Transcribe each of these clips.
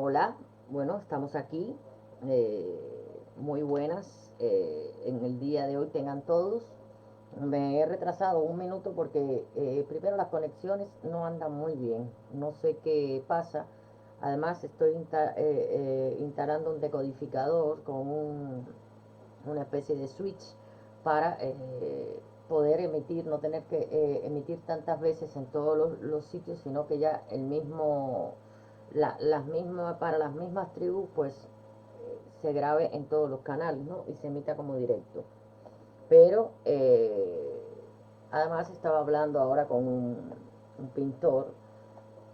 Hola, bueno, estamos aquí, muy buenas en el día de hoy tengan todos. Me he retrasado un minuto porque primero las conexiones no andan muy bien, no sé qué pasa. Además estoy instalando un decodificador con una especie de switch para poder emitir, no tener que emitir tantas veces en todos los sitios, sino que ya el mismo, las mismas, para las mismas tribus, pues se grabe en todos los canales, ¿no? Y se emita como directo. Pero además estaba hablando ahora con un pintor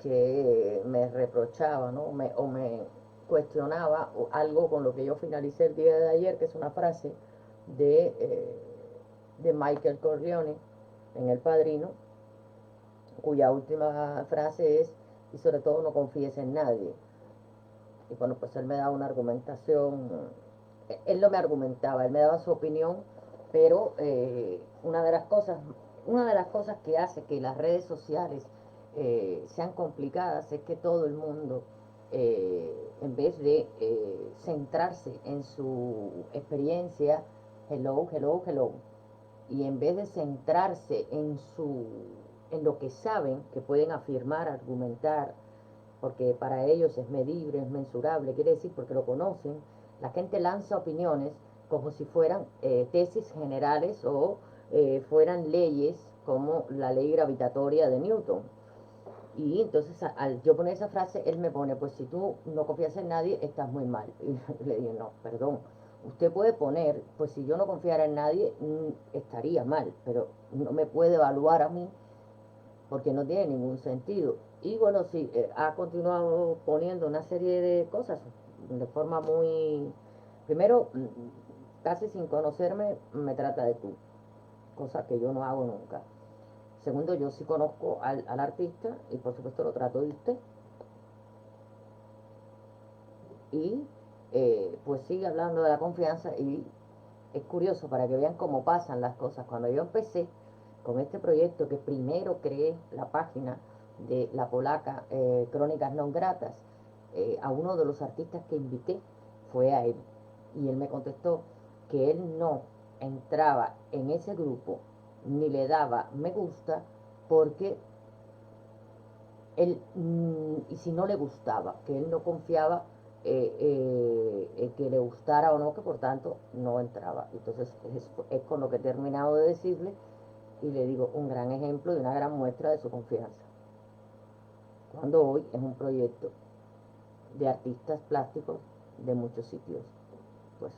que me reprochaba, ¿no? O me cuestionaba algo con lo que yo finalicé el día de ayer, que es una frase de Michael Corleone en El Padrino, cuya última frase es, y sobre todo no confíes en nadie. Y bueno, pues él me daba una argumentación, él no me argumentaba, él me daba su opinión, pero una de las cosas que hace que las redes sociales sean complicadas es que todo el mundo, en vez de centrarse en su experiencia, hello, hello, hello, y en vez de centrarse en lo que saben, que pueden afirmar, argumentar, porque para ellos es medible, es mensurable, quiere decir porque lo conocen, la gente lanza opiniones como si fueran tesis generales o fueran leyes como la ley gravitatoria de Newton. Y entonces al yo poner esa frase, él me pone, pues si tú no confías en nadie, estás muy mal. Y le digo, no, perdón, usted puede poner, pues si yo no confiara en nadie, estaría mal, pero no me puede evaluar a mí porque no tiene ningún sentido. Y bueno, sí, ha continuado poniendo una serie de cosas de forma muy... Primero, casi sin conocerme, me trata de tú, cosa que yo no hago nunca. Segundo, yo sí conozco al artista y por supuesto lo trato de usted. Y pues sigue hablando de la confianza y es curioso para que vean cómo pasan las cosas. Cuando yo empecé con este proyecto, que primero creé la página de la polaca Crónicas Non Gratas, a uno de los artistas que invité fue a él. Y él me contestó que él no entraba en ese grupo ni le daba me gusta porque él, y si no le gustaba, que él no confiaba que le gustara o no, que por tanto no entraba. Entonces es con lo que he terminado de decirle y le digo un gran ejemplo y una gran muestra de su confianza. Cuando hoy es un proyecto de artistas plásticos de muchos sitios. Pues,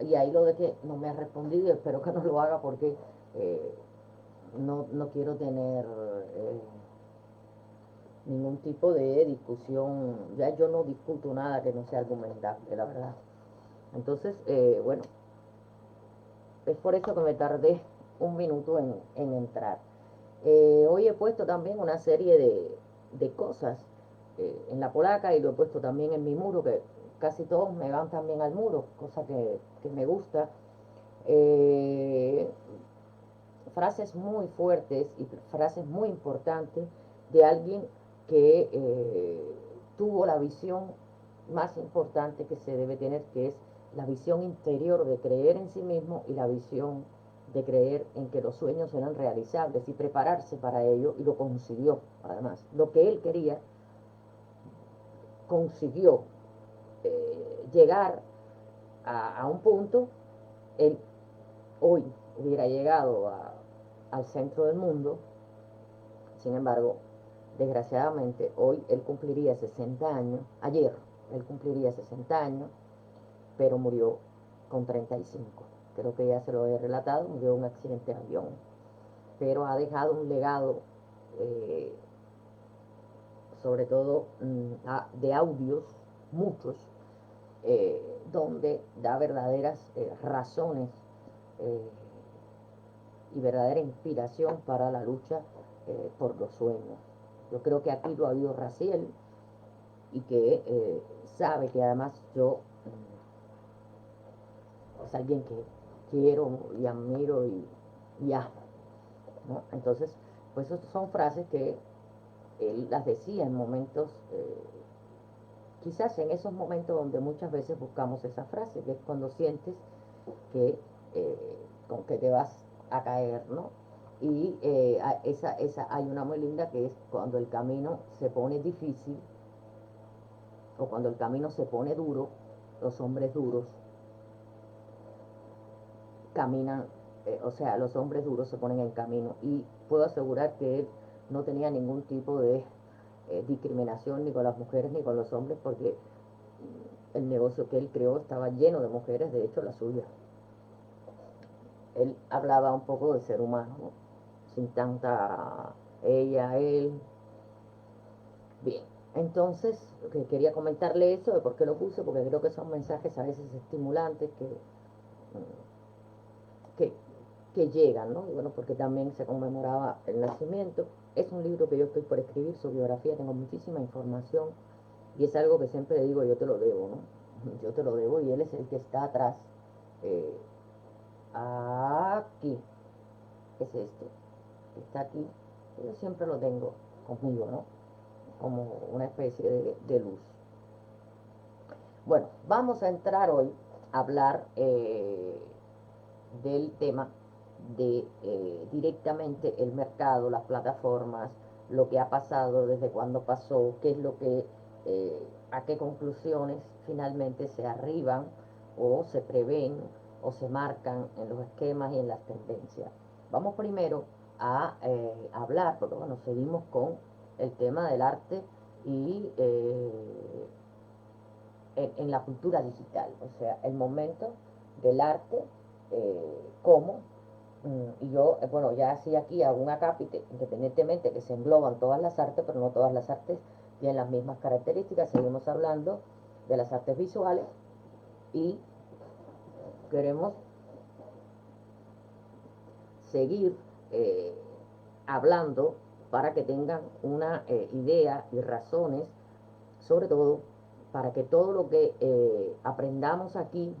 y ahí lo de que no me ha respondido y espero que no lo haga porque eh, no quiero tener ningún tipo de discusión. Ya yo no discuto nada que no sea argumentable, la verdad. Entonces, bueno, es por eso que me tardé un minuto en entrar. Hoy he puesto también una serie de cosas en la polaca y lo he puesto también en mi muro, que casi todos me van también al muro, cosa que me gusta. Eh, Frases muy fuertes y frases muy importantes de alguien que tuvo la visión más importante que se debe tener, que es la visión interior de creer en sí mismo y la visión de creer en que los sueños eran realizables y prepararse para ello, y lo consiguió. Además, lo que él quería, consiguió llegar a un punto. Él hoy hubiera llegado al centro del mundo. Sin embargo, desgraciadamente, hoy él cumpliría 60 años, ayer él cumpliría 60 años, pero murió con 35. Creo que ya se lo he relatado, murió en un accidente de avión, pero ha dejado un legado, eh, sobre todo de audios, muchos, donde da verdaderas razones eh, y verdadera inspiración para la lucha por los sueños. Yo creo que aquí lo ha habido Raciel y que sabe que además yo es alguien que quiero y admiro y amo, ¿no? Entonces, pues son frases que él las decía en momentos quizás en esos momentos donde muchas veces buscamos esa frase, que es cuando sientes que con que te vas a caer, ¿no? Y hay una muy linda que es cuando el camino se pone difícil o cuando el camino se pone duro, los hombres duros caminan, o sea, los hombres duros se ponen en camino. Y puedo asegurar que él no tenía ningún tipo de discriminación ni con las mujeres ni con los hombres, porque el negocio que él creó estaba lleno de mujeres, de hecho la suya. Él hablaba un poco de ser humano, ¿no? Sin tanta ella, él. Bien, entonces quería comentarle eso, de por qué lo puse, porque creo que son mensajes a veces estimulantes que, que llegan, ¿no? Y bueno, porque también se conmemoraba el nacimiento. Es un libro que yo estoy por escribir, su biografía, tengo muchísima información y es algo que siempre digo, yo te lo debo, ¿no? Yo te lo debo y él es el que está atrás. Eh, Aquí, es este, que está aquí. Yo siempre lo tengo conmigo, ¿no? Como una especie de luz. Bueno, vamos a entrar hoy a hablar del tema de directamente el mercado, las plataformas, lo que ha pasado, desde cuándo pasó, qué es lo que, a qué conclusiones finalmente se arriban o se prevén o se marcan en los esquemas y en las tendencias. Vamos primero a hablar, porque bueno, seguimos con el tema del arte y en la cultura digital, o sea, el momento del arte como, y yo, bueno, ya hacía aquí hago un acápite, independientemente que se engloban todas las artes, pero no todas las artes tienen las mismas características, seguimos hablando de las artes visuales y queremos seguir eh, hablando para que tengan una idea y razones, sobre todo para que todo lo que aprendamos aquí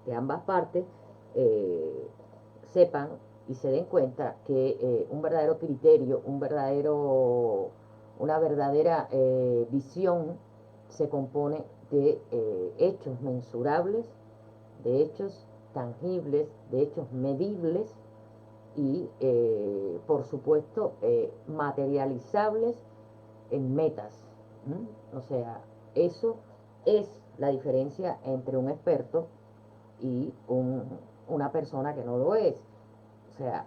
de ambas partes eh, sepan y se den cuenta que un verdadero criterio, una verdadera visión se compone de hechos mensurables, de hechos tangibles, de hechos medibles y por supuesto materializables en metas. O sea, eso es la diferencia entre un experto y una persona que no lo es. O sea,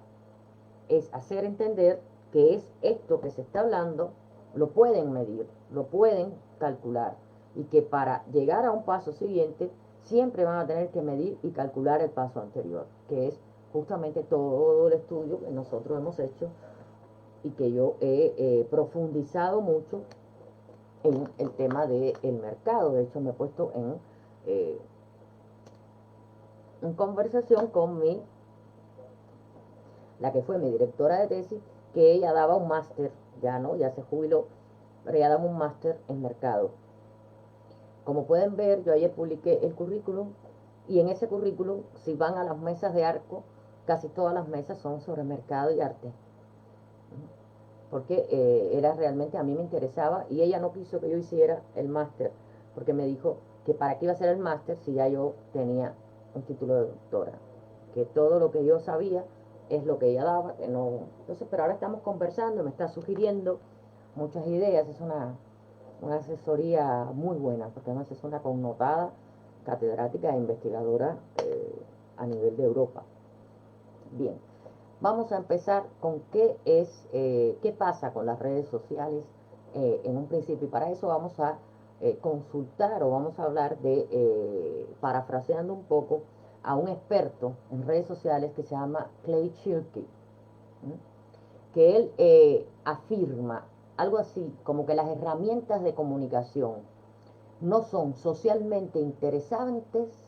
es hacer entender que es esto que se está hablando, lo pueden medir, lo pueden calcular y que para llegar a un paso siguiente siempre van a tener que medir y calcular el paso anterior, que es justamente todo el estudio que nosotros hemos hecho y que yo he profundizado mucho en el tema del mercado. De hecho, me he puesto en conversación con la que fue mi directora de tesis, que ella daba un máster, ya no, ya se jubiló, pero ella daba un máster en mercado. Como pueden ver, yo ayer publiqué el currículum y en ese currículum, si van a las mesas de arco, casi todas las mesas son sobre mercado y arte. Porque era realmente, a mí me interesaba y ella no quiso que yo hiciera el máster, porque me dijo que para qué iba a hacer el máster si ya yo tenía un título de doctora, que todo lo que yo sabía es lo que ella daba, que no. Entonces, pero ahora estamos conversando, me está sugiriendo muchas ideas, es una asesoría muy buena, porque además es una connotada catedrática e investigadora a nivel de Europa. Bien, vamos a empezar con qué pasa con las redes sociales en un principio, y para eso vamos a consultar o vamos a hablar de, parafraseando un poco, a un experto en redes sociales que se llama Clay Shirky, que él afirma algo así como que las herramientas de comunicación no son socialmente interesantes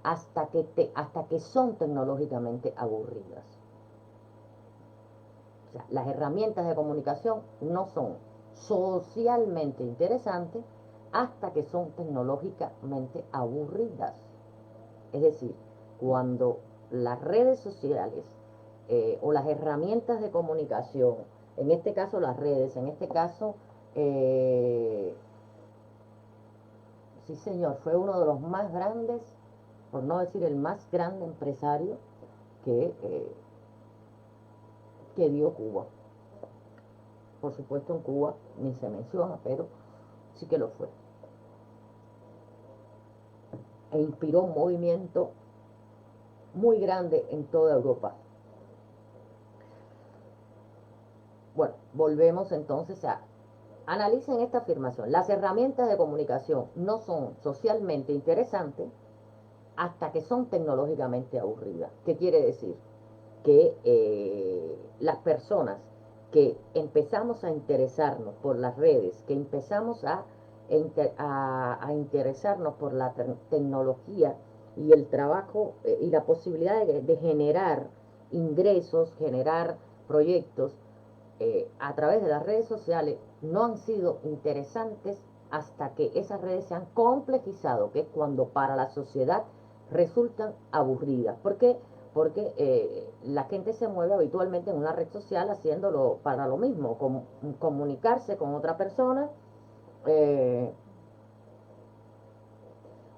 hasta que son tecnológicamente aburridas. O sea, las herramientas de comunicación no son socialmente interesantes hasta que son tecnológicamente aburridas. Es decir, cuando las redes sociales o las herramientas de comunicación, en este caso las redes, en este caso Sí, señor, fue uno de los más grandes, por no decir el más grande empresario que, eh, que dio Cuba. Por supuesto, en Cuba ni se menciona, pero sí que lo fue. E inspiró un movimiento muy grande en toda Europa. Bueno, volvemos entonces a... Analicen esta afirmación. Las herramientas de comunicación no son socialmente interesantes hasta que son tecnológicamente aburridas. ¿Qué quiere decir? Que las personas que empezamos a interesarnos por las redes, que empezamos a interesarnos por la tecnología y el trabajo y la posibilidad de generar ingresos, generar proyectos a través de las redes sociales, no han sido interesantes hasta que esas redes se han complejizado, que es cuando para la sociedad resultan aburridas. ¿Por qué? Porque la gente se mueve habitualmente en una red social haciéndolo para lo mismo, comunicarse con otra persona, eh,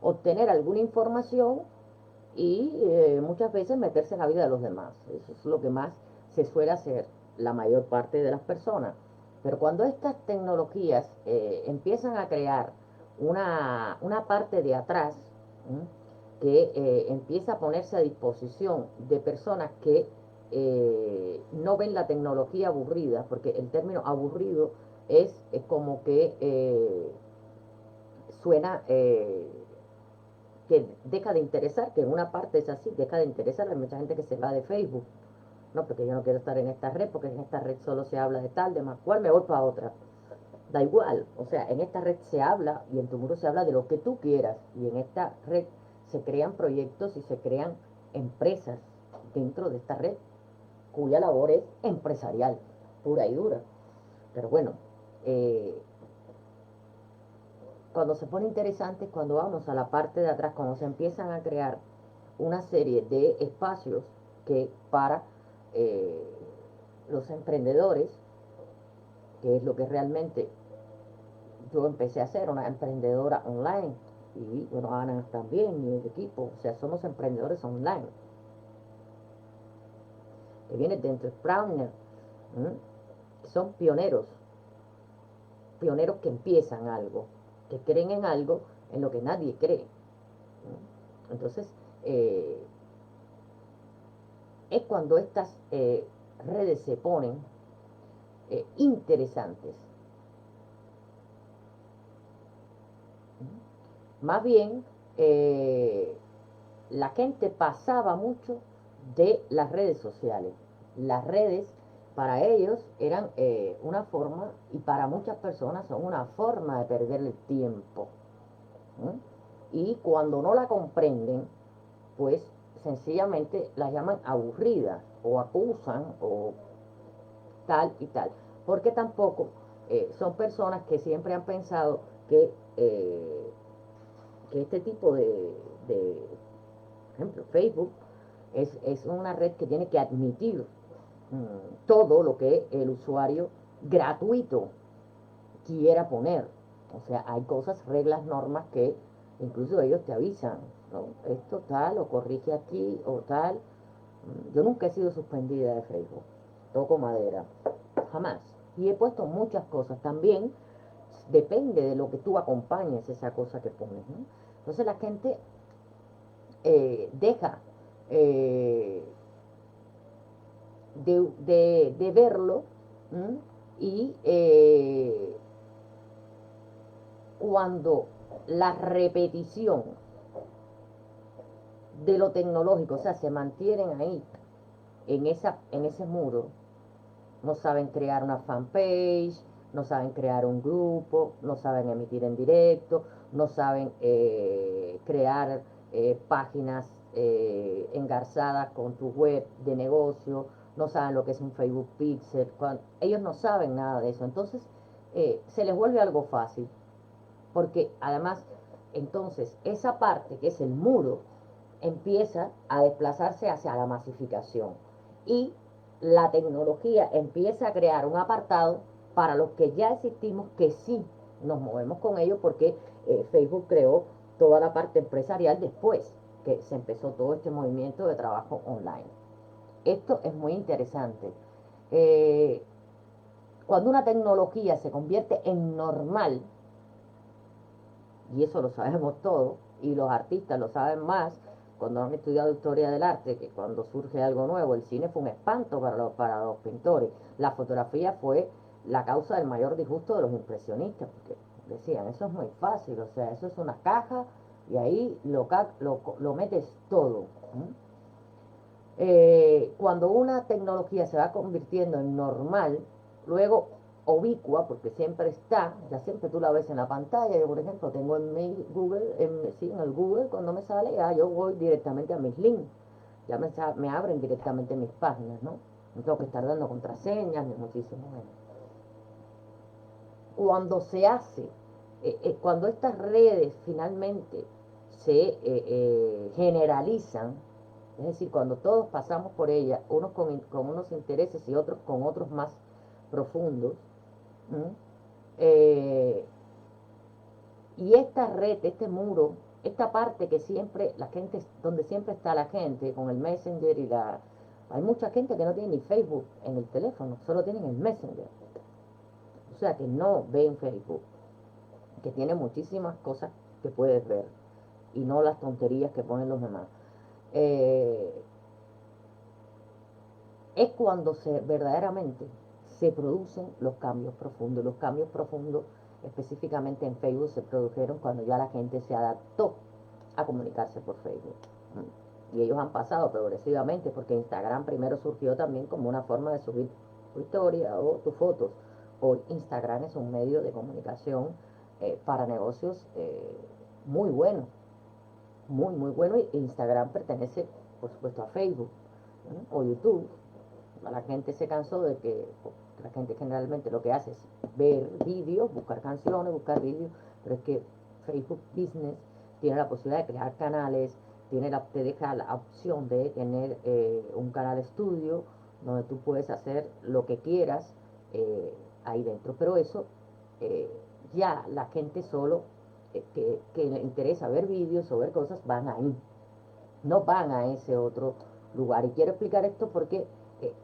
obtener alguna información y muchas veces meterse en la vida de los demás. Eso es lo que más se suele hacer la mayor parte de las personas. Pero cuando estas tecnologías empiezan a crear una parte de atrás, ¿m? Que empieza a ponerse a disposición de personas que no ven la tecnología aburrida, porque el término aburrido es como que suena que deja de interesar, que en una parte es así, deja de interesar. Hay mucha gente que se va de Facebook, no, porque yo no quiero estar en esta red, porque en esta red solo se habla de tal, de más cual, me voy para otra. Da igual, o sea, en esta red se habla y en tu muro se habla de lo que tú quieras, y en esta red se crean proyectos y se crean empresas dentro de esta red, cuya labor es empresarial, pura y dura. Pero bueno, eh, cuando se pone interesante, cuando vamos a la parte de atrás, cuando se empiezan a crear una serie de espacios que para eh, los emprendedores, que es lo que realmente yo empecé a hacer, una emprendedora online, y bueno, Ana también, y el equipo, o sea, somos emprendedores online, que viene de Entrepreneur, que son pioneros, pioneros que empiezan algo, que creen en algo en lo que nadie cree. Entonces, eh, es cuando estas redes se ponen interesantes. Más bien, la gente pasaba mucho de las redes sociales. Las redes para ellos eran una forma, y para muchas personas son una forma de perder el tiempo. Y cuando no la comprenden, pues sencillamente las llaman aburridas o acusan o tal y tal. Porque tampoco son personas que siempre han pensado que este tipo por ejemplo, Facebook es una red que tiene que admitir todo lo que el usuario gratuito quiera poner. O sea, hay cosas, reglas, normas que incluso ellos te avisan, ¿no? Esto tal, o corrige aquí, o tal. Yo nunca he sido suspendida de Facebook, toco madera, jamás. Y he puesto muchas cosas también, depende de lo que tú acompañes esa cosa que pones, ¿no? Entonces la gente deja eh, de verlo, ¿m? Y cuando la repetición de lo tecnológico, o sea, se mantienen ahí en ese muro, no saben crear una fanpage, no saben crear un grupo, no saben emitir en directo, no saben crear páginas engarzadas con tu web de negocio, no saben lo que es un Facebook Pixel, ellos no saben nada de eso. Entonces se les vuelve algo fácil, porque además entonces esa parte que es el muro empieza a desplazarse hacia la masificación, y la tecnología empieza a crear un apartado para los que ya existimos, que sí nos movemos con ellos, porque Facebook creó toda la parte empresarial después que se empezó todo este movimiento de trabajo online. Esto es muy interesante. Eh, Cuando una tecnología se convierte en normal, y eso lo sabemos todos, y los artistas lo saben más cuando han estudiado historia del arte, que cuando surge algo nuevo, el cine fue un espanto para los pintores, la fotografía fue la causa del mayor disgusto de los impresionistas, porque decían, eso es muy fácil, o sea, eso es una caja y ahí lo metes todo. Cuando una tecnología se va convirtiendo en normal, luego ubicua, porque siempre está, ya siempre tú la ves en la pantalla. Yo, por ejemplo, tengo en mi Google, sí, en el Google, cuando me sale, ya yo voy directamente a mis links, ya me abren directamente mis páginas, ¿no? No tengo que estar dando contraseñas ni muchísimo menos. Cuando se hace, cuando estas redes finalmente se generalizan, es decir, cuando todos pasamos por ella, unos con unos intereses y otros con otros más profundos, eh, y esta red, este muro, esta parte que siempre la gente, donde siempre está la gente, con el Messenger y la... Hay mucha gente que no tiene ni Facebook en el teléfono, solo tienen el Messenger. O sea que no ven Facebook, que tiene muchísimas cosas que puedes ver y no las tonterías que ponen los demás. Eh, es cuando verdaderamente se producen los cambios profundos. Los cambios profundos específicamente en Facebook se produjeron cuando ya la gente se adaptó a comunicarse por Facebook. Y ellos han pasado progresivamente porque Instagram primero surgió también como una forma de subir tu historia o tus fotos. Hoy Instagram es un medio de comunicación para negocios muy bueno, muy bueno. Y Instagram pertenece, por supuesto, a Facebook, ¿no? O YouTube. La gente se cansó de que la gente generalmente lo que hace es ver vídeos, buscar canciones, buscar vídeos, pero es que Facebook Business tiene la posibilidad de crear canales, te deja la opción de tener un canal estudio donde tú puedes hacer lo que quieras ahí dentro, pero eso eh, ya la gente solo que le interesa ver vídeos o ver cosas van ahí, no van a ese otro lugar. Y quiero explicar esto porque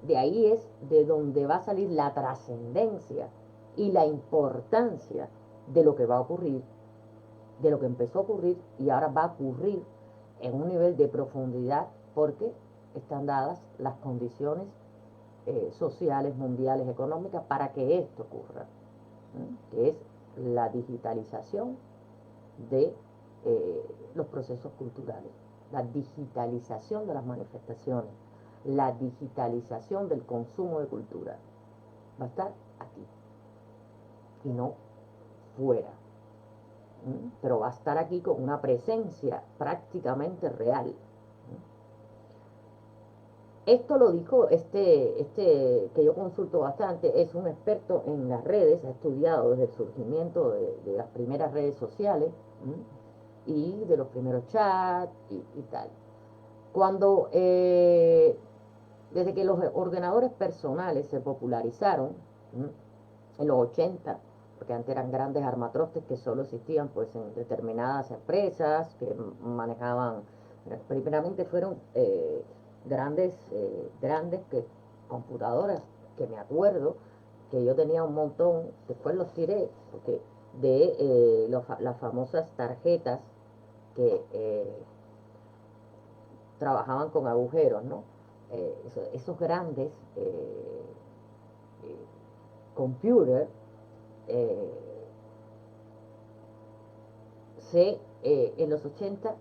de ahí es de donde va a salir la trascendencia y la importancia de lo que va a ocurrir, de lo que empezó a ocurrir y ahora va a ocurrir en un nivel de profundidad porque están dadas las condiciones sociales, mundiales, económicas para que esto ocurra, que es la digitalización de los procesos culturales, la digitalización de las manifestaciones, la digitalización del consumo de cultura. Va a estar aquí y no fuera. Pero va a estar aquí con una presencia prácticamente real. Esto lo dijo que yo consulto bastante, es un experto en las redes, ha estudiado desde el surgimiento de las primeras redes sociales y de los primeros chats y tal. Cuando, desde que los ordenadores personales se popularizaron en los 80, porque antes eran grandes armatrostes que solo existían pues en determinadas empresas que manejaban, primeramente fueron grandes computadoras que me acuerdo que yo tenía un montón, después los tiré, porque de las famosas tarjetas que trabajaban con agujeros, ¿no? Esos grandes eh, computers eh, en los 80,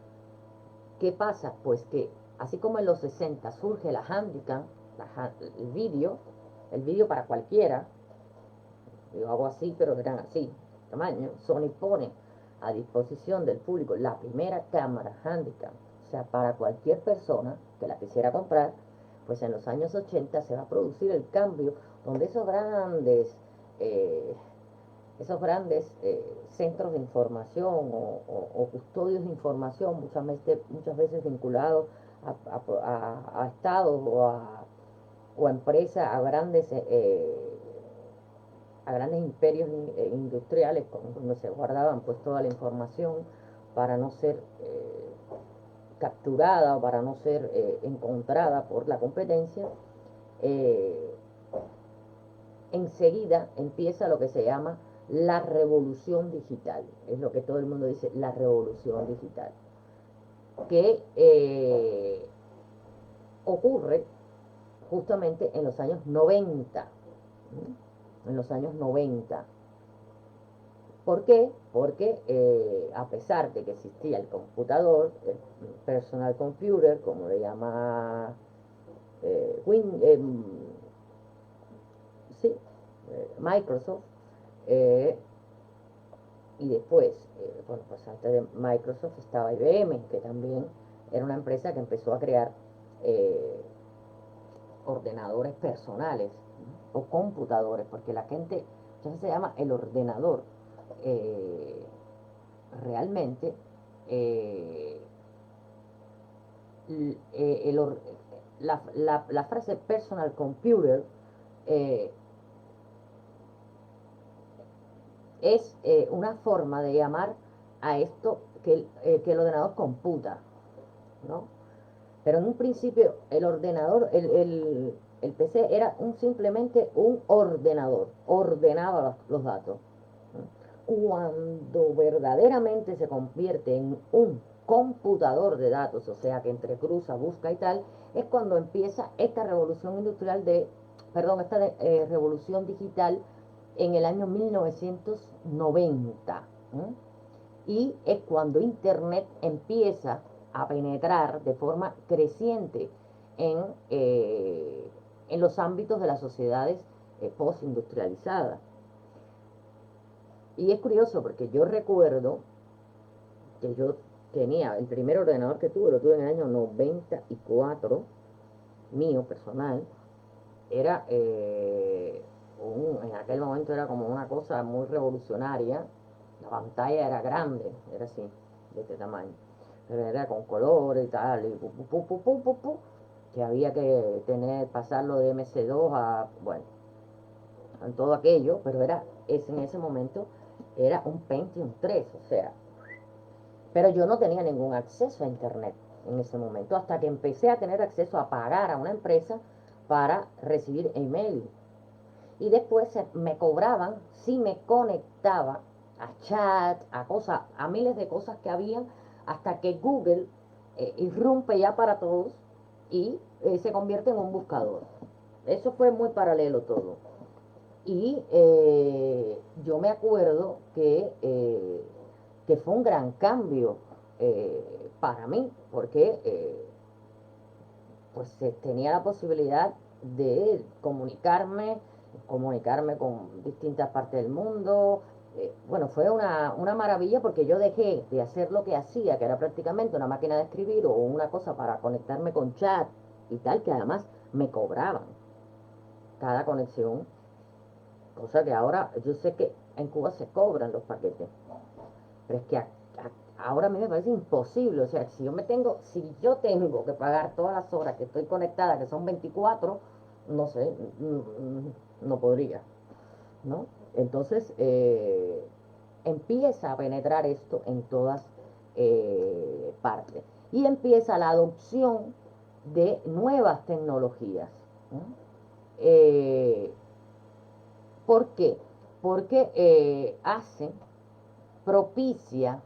¿qué pasa? Pues que así como en los 60 surge la Handycam, el vídeo para cualquiera, yo hago así, pero eran así, tamaño, Sony pone a disposición del público la primera cámara Handycam, o sea, para cualquier persona que la quisiera comprar, pues en los años 80 se va a producir el cambio donde eh, esos grandes centros de información o custodios de información, muchas veces vinculados a estados o a empresas, a grandes a grandes imperios industriales, donde se guardaban pues toda la información para no ser capturada o para no ser encontrada por la competencia. Enseguida empieza lo que se llama la revolución digital, es lo que todo el mundo dice, la revolución digital, que ocurre justamente en los años 90, en los años 90. ¿Por qué? Porque a pesar de que existía el computador, el personal computer, como le llama sí, Microsoft, y después, bueno, pues antes de Microsoft estaba IBM, que también era una empresa que empezó a crear ordenadores personales, ¿no? O computadores, porque la gente, entonces se llama el ordenador. Realmente, la frase personal computer es una forma de llamar a esto que el ordenador computa, ¿no? Pero en un principio el ordenador, el PC era simplemente un ordenador, ordenaba los datos. Cuando verdaderamente se convierte en un computador de datos, o sea que entrecruza, busca y tal, es cuando empieza esta revolución industrial revolución digital en el año 1990. Y es cuando Internet empieza a penetrar de forma creciente en los ámbitos de las sociedades postindustrializadas. Y es curioso porque yo recuerdo que yo tenía el primer ordenador que tuve, lo tuve en el año 94, mío, personal. Era, en aquel momento era como una cosa muy revolucionaria. La pantalla era grande, era así, de este tamaño. Pero era con colores y tal, y que había que pasarlo de MC2 a, bueno, en todo aquello, pero en ese momento era un Pentium 3, o sea, pero yo no tenía ningún acceso a internet en ese momento, hasta que empecé a tener acceso a pagar a una empresa para recibir email. Y después me cobraban si me conectaba a chat, a cosas, a miles de cosas que había, hasta que Google irrumpe ya para todos y se convierte en un buscador. Eso fue muy paralelo todo. Y yo me acuerdo que fue un gran cambio para mí, porque pues tenía la posibilidad de comunicarme con distintas partes del mundo. Bueno, fue una maravilla porque yo dejé de hacer lo que hacía, que era prácticamente una máquina de escribir o una cosa para conectarme con chat y tal, que además me cobraban cada conexión, cosa que ahora yo sé que en Cuba se cobran los paquetes, pero es que ahora a mí me parece imposible. O sea, si yo tengo que pagar todas las horas que estoy conectada, que son 24, no sé, no podría, ¿no? Entonces, empieza a penetrar esto en todas partes. Y empieza la adopción de nuevas tecnologías, ¿no? ¿Por qué? Porque propicia,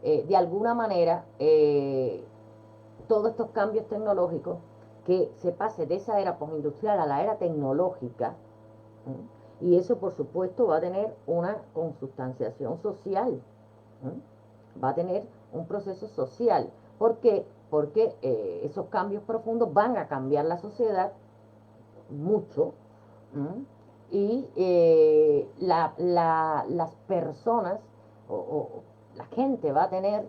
de alguna manera, todos estos cambios tecnológicos, que se pase de esa era postindustrial a la era tecnológica, y eso por supuesto va a tener una consubstanciación social, va a tener un proceso social. ¿Por qué? Porque esos cambios profundos van a cambiar la sociedad mucho, y las personas o la gente va a tener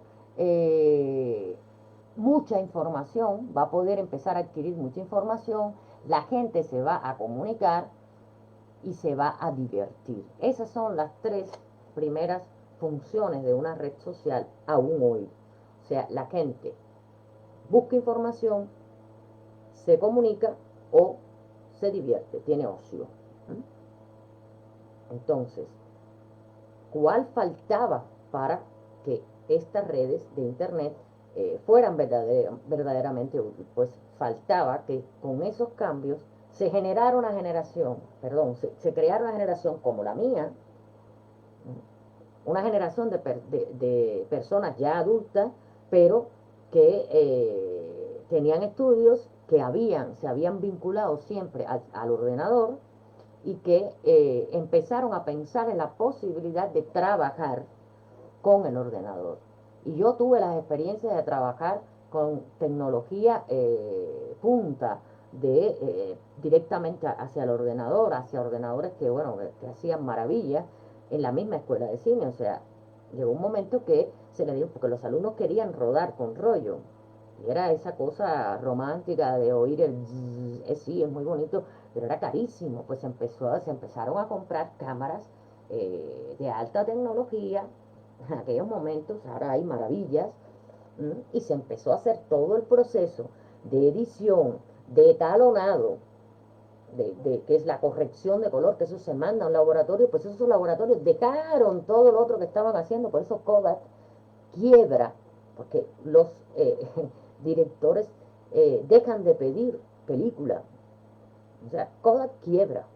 mucha información, va a poder empezar a adquirir mucha información, la gente se va a comunicar y se va a divertir. Esas son las tres primeras funciones de una red social aún hoy. O sea, la gente busca información, se comunica o se divierte, tiene ocio. ¿Mm? Entonces, ¿cuál faltaba para que estas redes de Internet fueran verdaderamente útiles? Pues faltaba que con esos cambios se generara una generación, perdón, se creara una generación como la mía, una generación de personas ya adultas, pero que tenían estudios, que se habían vinculado siempre al ordenador y que empezaron a pensar en la posibilidad de trabajar con el ordenador. Y yo tuve las experiencias de trabajar con tecnología punta, directamente hacia el ordenador, hacia ordenadores que, bueno, que hacían maravillas en la misma escuela de cine. O sea, llegó un momento que se le dio, porque los alumnos querían rodar con rollo. Y era esa cosa romántica de oír el zzz, sí, es muy bonito, pero era carísimo. Pues se empezaron a comprar cámaras de alta tecnología en aquellos momentos. Ahora hay maravillas, y se empezó a hacer todo el proceso de edición, de talonado, que es la corrección de color, que eso se manda a un laboratorio. Pues esos laboratorios dejaron todo lo otro que estaban haciendo. Por eso Kodak quiebra, porque los directores dejan de pedir película. O sea, Kodak quiebra,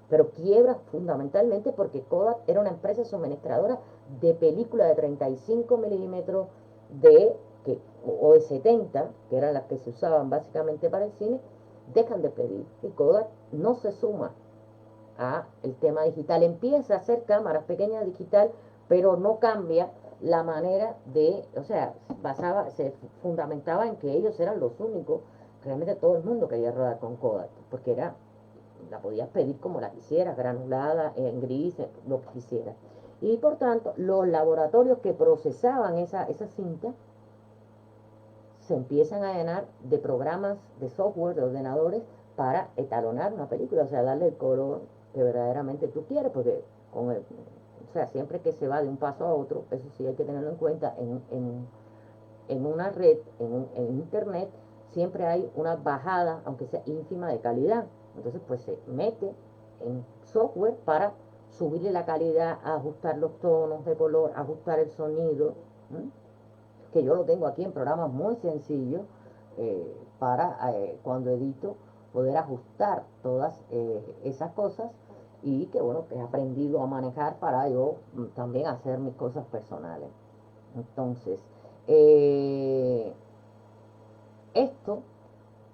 pero quiebra fundamentalmente porque Kodak era una empresa suministradora de películas de 35 milímetros, de, o de 70, que eran las que se usaban básicamente para el cine. Dejan de pedir y Kodak no se suma a el tema digital. Empieza a hacer cámaras pequeñas digital, pero no cambia la manera de, o sea, se fundamentaba en que ellos eran los únicos. Realmente todo el mundo quería rodar con Kodak, porque la podías pedir como la quisieras, granulada, en gris, lo que quisieras. Y por tanto, los laboratorios que procesaban esa cinta se empiezan a llenar de programas, de software, de ordenadores, para etalonar una película, o sea, darle el color que verdaderamente tú quieres, porque o sea, siempre que se va de un paso a otro, eso sí hay que tenerlo en cuenta, en una red, en internet, siempre hay una bajada, aunque sea ínfima, de calidad. Entonces, pues se mete en software para subirle la calidad, ajustar los tonos de color, ajustar el sonido, ¿m? Que yo lo tengo aquí en programas muy sencillos, para cuando edito poder ajustar todas esas cosas, y que bueno, que he aprendido a manejar para yo también hacer mis cosas personales. Entonces, eh, esto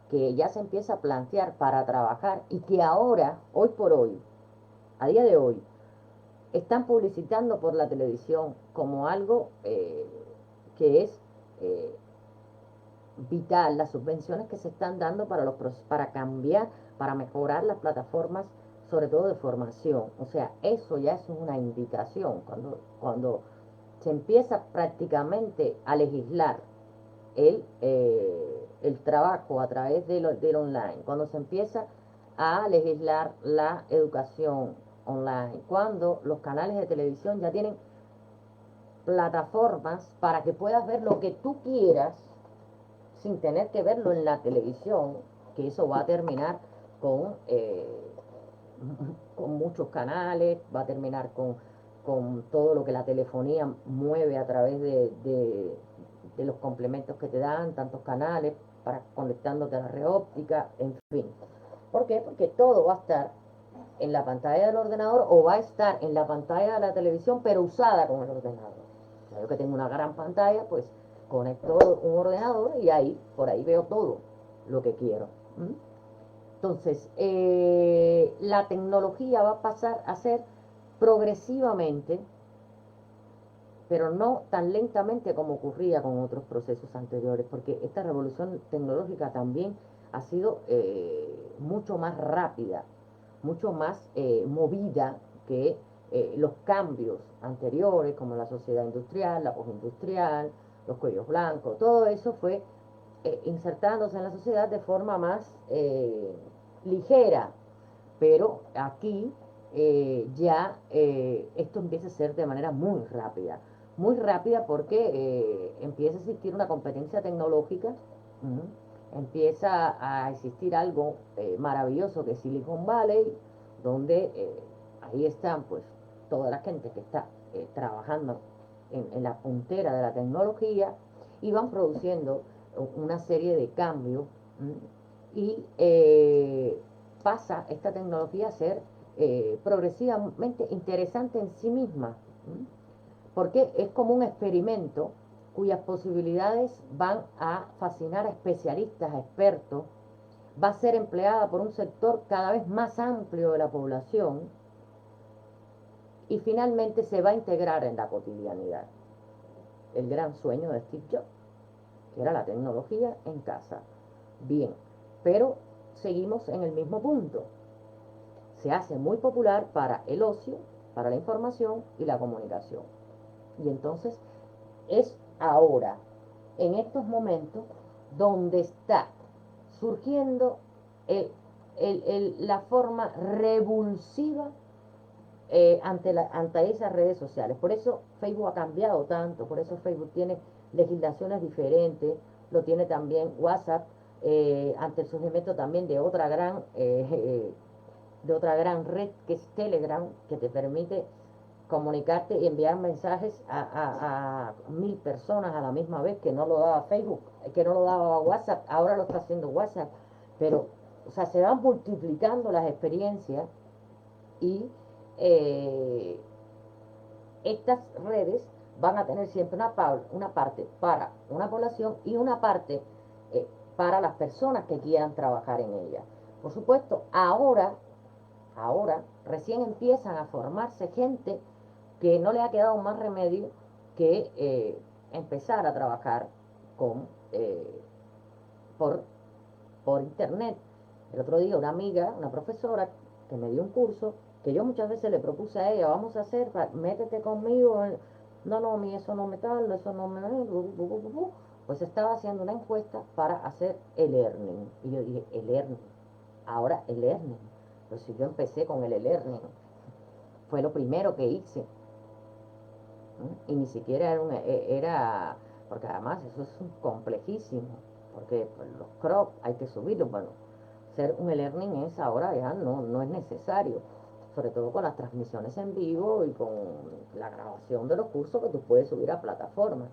que ya se empieza a plantear para trabajar, y que ahora, hoy por hoy, a día de hoy, están publicitando por la televisión como algo que es eh, vital, las subvenciones que se están dando para cambiar, para mejorar las plataformas, sobre todo de formación. O sea, eso ya es una indicación. Cuando se empieza prácticamente a legislar el trabajo a través del online, cuando se empieza a legislar la educación online, cuando los canales de televisión ya tienen plataformas para que puedas ver lo que tú quieras sin tener que verlo en la televisión, que eso va a terminar con, con muchos canales, va a terminar con todo lo que la telefonía mueve a través de los complementos que te dan, tantos canales, para conectándote a la red óptica, en fin. ¿Por qué? Porque todo va a estar en la pantalla del ordenador, o va a estar en la pantalla de la televisión, pero usada con el ordenador. O sea, yo que tengo una gran pantalla, pues conecto un ordenador y ahí, por ahí veo todo lo que quiero. ¿Mm? Entonces, la tecnología va a pasar a ser progresivamente, pero no tan lentamente como ocurría con otros procesos anteriores, porque esta revolución tecnológica también ha sido mucho más rápida, mucho más movida que los cambios anteriores, como la sociedad industrial, la postindustrial, los cuellos blancos. Todo eso fue insertándose en la sociedad de forma más ligera, pero aquí ya esto empieza a ser de manera muy rápida, porque empieza a existir una competencia tecnológica. Empieza a existir algo maravilloso, que es Silicon Valley, donde ahí están pues toda la gente que está trabajando en la puntera de la tecnología y van produciendo una serie de cambios y pasa esta tecnología a ser progresivamente interesante en sí misma, porque es como un experimento cuyas posibilidades van a fascinar a especialistas, a expertos, va a ser empleada por un sector cada vez más amplio de la población y finalmente se va a integrar en la cotidianidad. El gran sueño de Steve Jobs, que era la tecnología en casa. Bien, pero seguimos en el mismo punto. Se hace muy popular para el ocio, para la información y la comunicación. Y entonces es ahora, en estos momentos, donde está surgiendo la forma revulsiva ante esas redes sociales. Por eso Facebook ha cambiado tanto, por eso Facebook tiene legislaciones diferentes, lo tiene también WhatsApp, ante el surgimiento también de otra gran red que es Telegram, que te permite comunicarte y enviar mensajes a 1000 personas a la misma vez, que no lo daba Facebook, que no lo daba WhatsApp, ahora lo está haciendo WhatsApp, pero, o sea, se van multiplicando las experiencias y eh, estas redes van a tener siempre una parte para una población y una parte para las personas que quieran trabajar en ella. Por supuesto, ahora recién empiezan a formarse gente que no le ha quedado más remedio que empezar a trabajar con, por, por internet. El otro día una amiga, una profesora, que me dio un curso, que yo muchas veces le propuse a ella, vamos a hacer, métete conmigo, no, no, a mí eso no me tal, eso no me... Pues estaba haciendo una encuesta para hacer el earning. Y yo dije, el earning, ahora el earning. Pues si yo empecé con el e-learning, fue lo primero que hice. Y ni siquiera era, porque además eso es complejísimo, porque pues, los crop hay que subirlos, bueno, hacer un e-learning es ahora ya no es necesario, sobre todo con las transmisiones en vivo y con la grabación de los cursos que tú puedes subir a plataformas.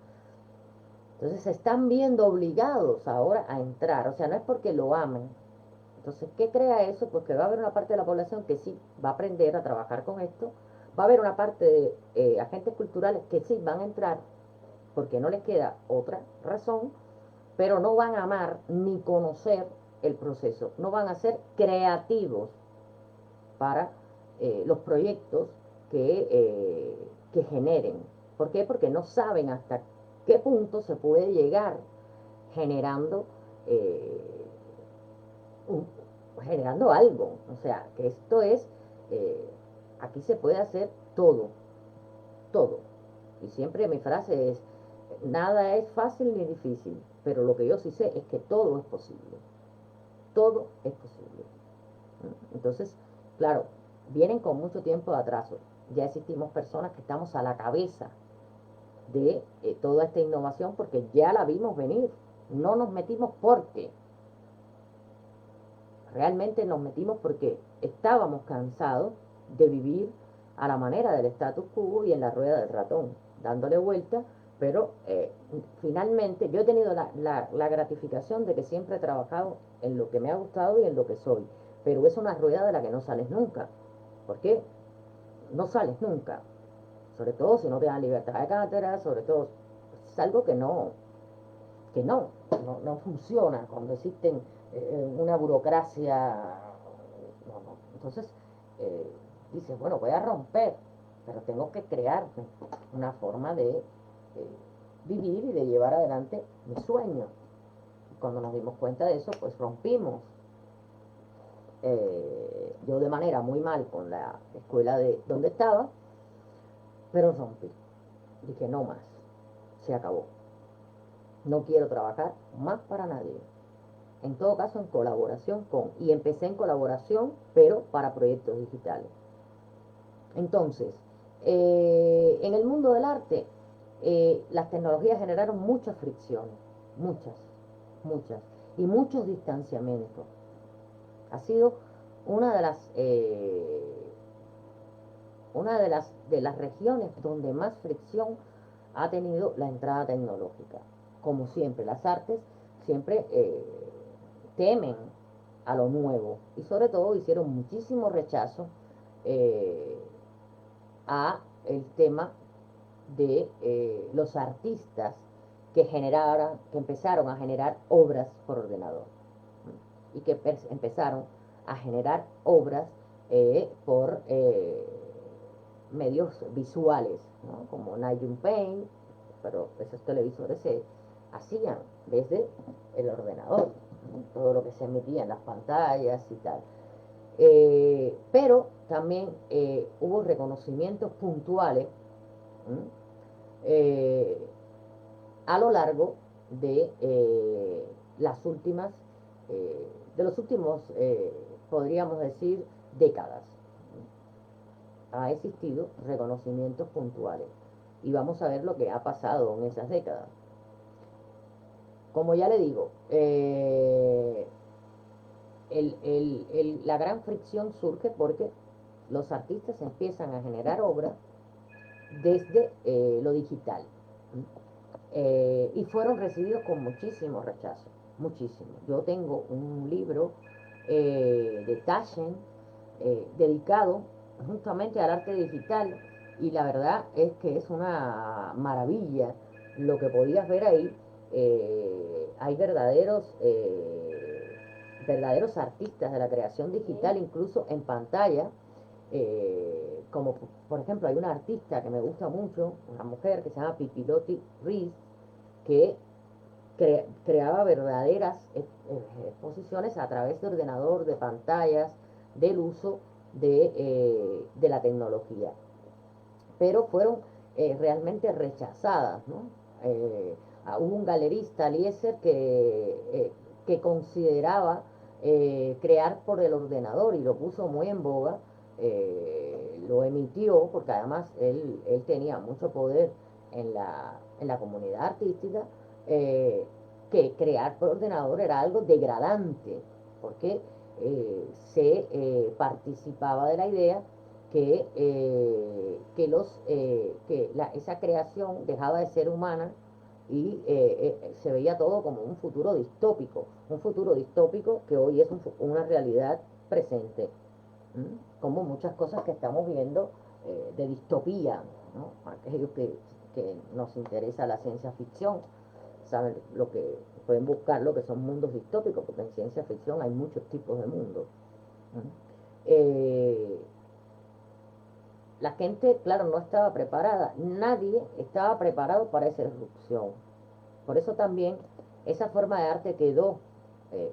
Entonces se están viendo obligados ahora a entrar, o sea, no es porque lo amen. Entonces, ¿qué crea eso? Pues que va a haber una parte de la población que sí va a aprender a trabajar con esto, va a haber una parte de agentes culturales que sí van a entrar porque no les queda otra razón, pero no van a amar ni conocer el proceso, no van a ser creativos para los proyectos que generen. ¿Por qué? Porque no saben hasta qué punto se puede llegar generando eh, un, generando algo. O sea, que esto es, eh, aquí se puede hacer todo, todo. Y siempre mi frase es, nada es fácil ni difícil, pero lo que yo sí sé es que todo es posible. Todo es posible. Entonces, claro, vienen con mucho tiempo de atraso. Ya existimos personas que estamos a la cabeza de toda esta innovación porque ya la vimos venir. No nos metimos porque realmente nos metimos porque estábamos cansados de vivir a la manera del status quo y en la rueda del ratón, dándole vuelta, pero finalmente yo he tenido la gratificación de que siempre he trabajado en lo que me ha gustado y en lo que soy, pero es una rueda de la que no sales nunca. ¿Por qué? No sales nunca, sobre todo si no te dan libertad de cátedra, sobre todo es algo que no funciona cuando existen una burocracia. No. Entonces, dices, bueno, voy a romper, pero tengo que crear una forma de vivir y de llevar adelante mi sueño. Y cuando nos dimos cuenta de eso, pues rompimos. Yo de manera muy mal con la escuela de donde estaba, pero rompí. Dije, no más, se acabó. No quiero trabajar más para nadie. En todo caso en colaboración con, y empecé en colaboración, pero para proyectos digitales. Entonces, en el mundo del arte, las tecnologías generaron muchas fricciones, muchas, y muchos distanciamientos. Ha sido una de las regiones donde más fricción ha tenido la entrada tecnológica. Como siempre, las artes siempre temen a lo nuevo y sobre todo hicieron muchísimo rechazo eh, a el tema de los artistas que empezaron a generar obras por ordenador y que empezaron a generar obras por medios visuales, ¿no? Como Nigel Paint, pero esos televisores se hacían desde el ordenador, ¿no? Todo lo que se emitía en las pantallas y tal. Pero también hubo reconocimientos puntuales eh, a lo largo de las últimas, de los últimos, podríamos decir, décadas. Ha existido reconocimientos puntuales y vamos a ver lo que ha pasado en esas décadas. Como ya le digo, la gran fricción surge porque los artistas empiezan a generar obras desde lo digital. Y fueron recibidos con muchísimo rechazo, muchísimo. Yo tengo un libro de Taschen dedicado justamente al arte digital y la verdad es que es una maravilla lo que podías ver ahí. Hay verdaderos artistas de la creación digital, incluso en pantalla, como por ejemplo hay una artista que me gusta mucho, una mujer que se llama Pipilotti Riz, que creaba verdaderas exposiciones a través de ordenador, de pantallas, del uso de la tecnología. Pero fueron realmente rechazadas, ¿no? Hubo un galerista, Eliezer, que consideraba crear por el ordenador y lo puso muy en boga, lo emitió porque además él tenía mucho poder en la comunidad artística, que crear por ordenador era algo degradante, porque se participaba de la idea que esa creación dejaba de ser humana y se veía todo como un futuro distópico que hoy es una realidad presente, como muchas cosas que estamos viendo de distopía, ¿no? Aquellos que nos interesa la ciencia ficción, saben lo que pueden buscar lo que son mundos distópicos, porque en ciencia ficción hay muchos tipos de mundos. Eh, la gente, claro, no estaba preparada, nadie estaba preparado para esa erupción. Por eso también esa forma de arte quedó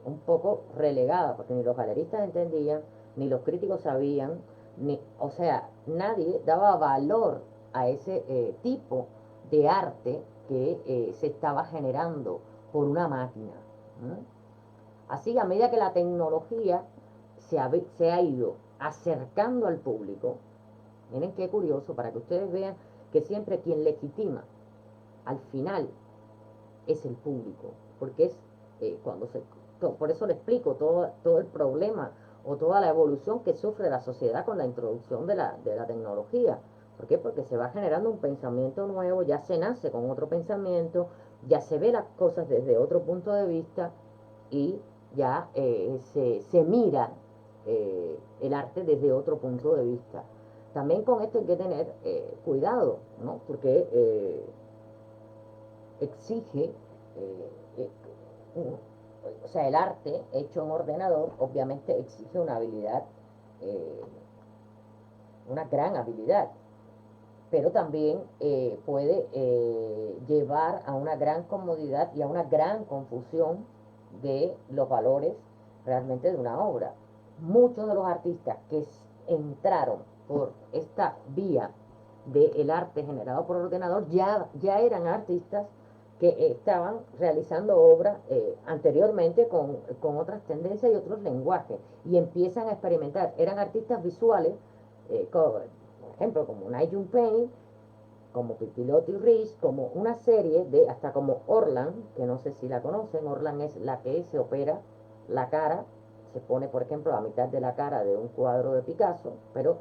un poco relegada, porque ni los galeristas entendían, ni los críticos sabían, o sea, nadie daba valor a ese tipo de arte que se estaba generando por una máquina. ¿No? Así, a medida que la tecnología se ha ido acercando al público, miren qué curioso, para que ustedes vean que siempre quien legitima al final es el público, porque es por eso le explico todo el problema o toda la evolución que sufre la sociedad con la introducción de la tecnología. ¿Por qué? Porque se va generando un pensamiento nuevo, ya se nace con otro pensamiento, ya se ve las cosas desde otro punto de vista y ya se mira el arte desde otro punto de vista. También con esto hay que tener cuidado, ¿no? Porque exige, eh, o sea, el arte hecho en ordenador obviamente exige una habilidad, eh, una gran habilidad, pero también puede llevar a una gran comodidad y a una gran confusión de los valores realmente de una obra. Muchos de los artistas que entraron por esta vía del arte generado por ordenador ya eran artistas que estaban realizando obras anteriormente con otras tendencias y otros lenguajes y empiezan a experimentar. Eran artistas visuales, por ejemplo, como Nigel Paint, como Pipilotti Rich, como una serie hasta como Orlan, que no sé si la conocen. Orlan es la que se opera la cara, se pone, por ejemplo, a mitad de la cara de un cuadro de Picasso, pero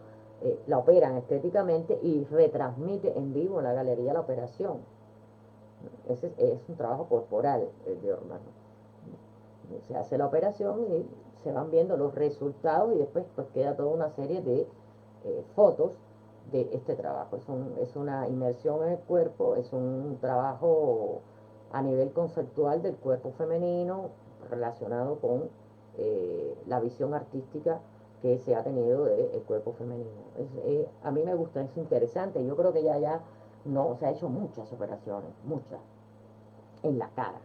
la operan estéticamente y retransmite en vivo en la galería la operación. Ese es un trabajo corporal de Orman. Se hace la operación y se van viendo los resultados y después pues queda toda una serie de fotos de este trabajo. Es una inmersión en el cuerpo, es un trabajo a nivel conceptual del cuerpo femenino relacionado con la visión artística que se ha tenido del cuerpo femenino. A mí me gusta, es interesante. Yo creo que ya no se ha hecho muchas operaciones, muchas, en la cara.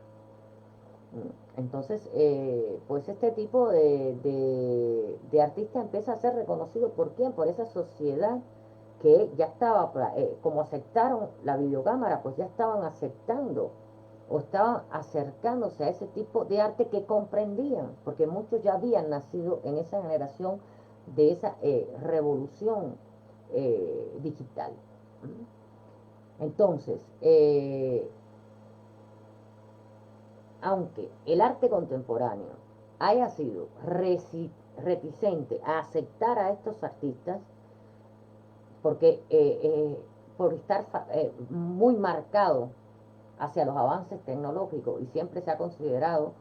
Entonces, pues este tipo de artista empieza a ser reconocido por quién, por esa sociedad que ya estaba, como aceptaron la videocámara, pues ya estaban aceptando o estaban acercándose a ese tipo de arte que comprendían, porque muchos ya habían nacido en esa generación de esa revolución digital. Entonces, aunque el arte contemporáneo haya sido reticente a aceptar a estos artistas, porque por estar muy marcado hacia los avances tecnológicos y siempre se ha considerado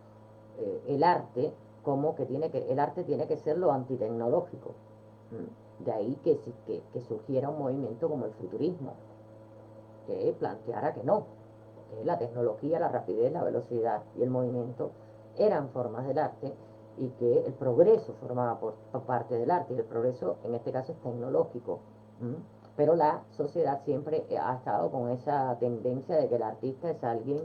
el arte como que el arte tiene que ser lo antitecnológico. De ahí que surgiera un movimiento como el futurismo, que planteara que no, que la tecnología, la rapidez, la velocidad y el movimiento eran formas del arte y que el progreso formaba por parte del arte y el progreso en este caso es tecnológico. Pero la sociedad siempre ha estado con esa tendencia de que el artista es alguien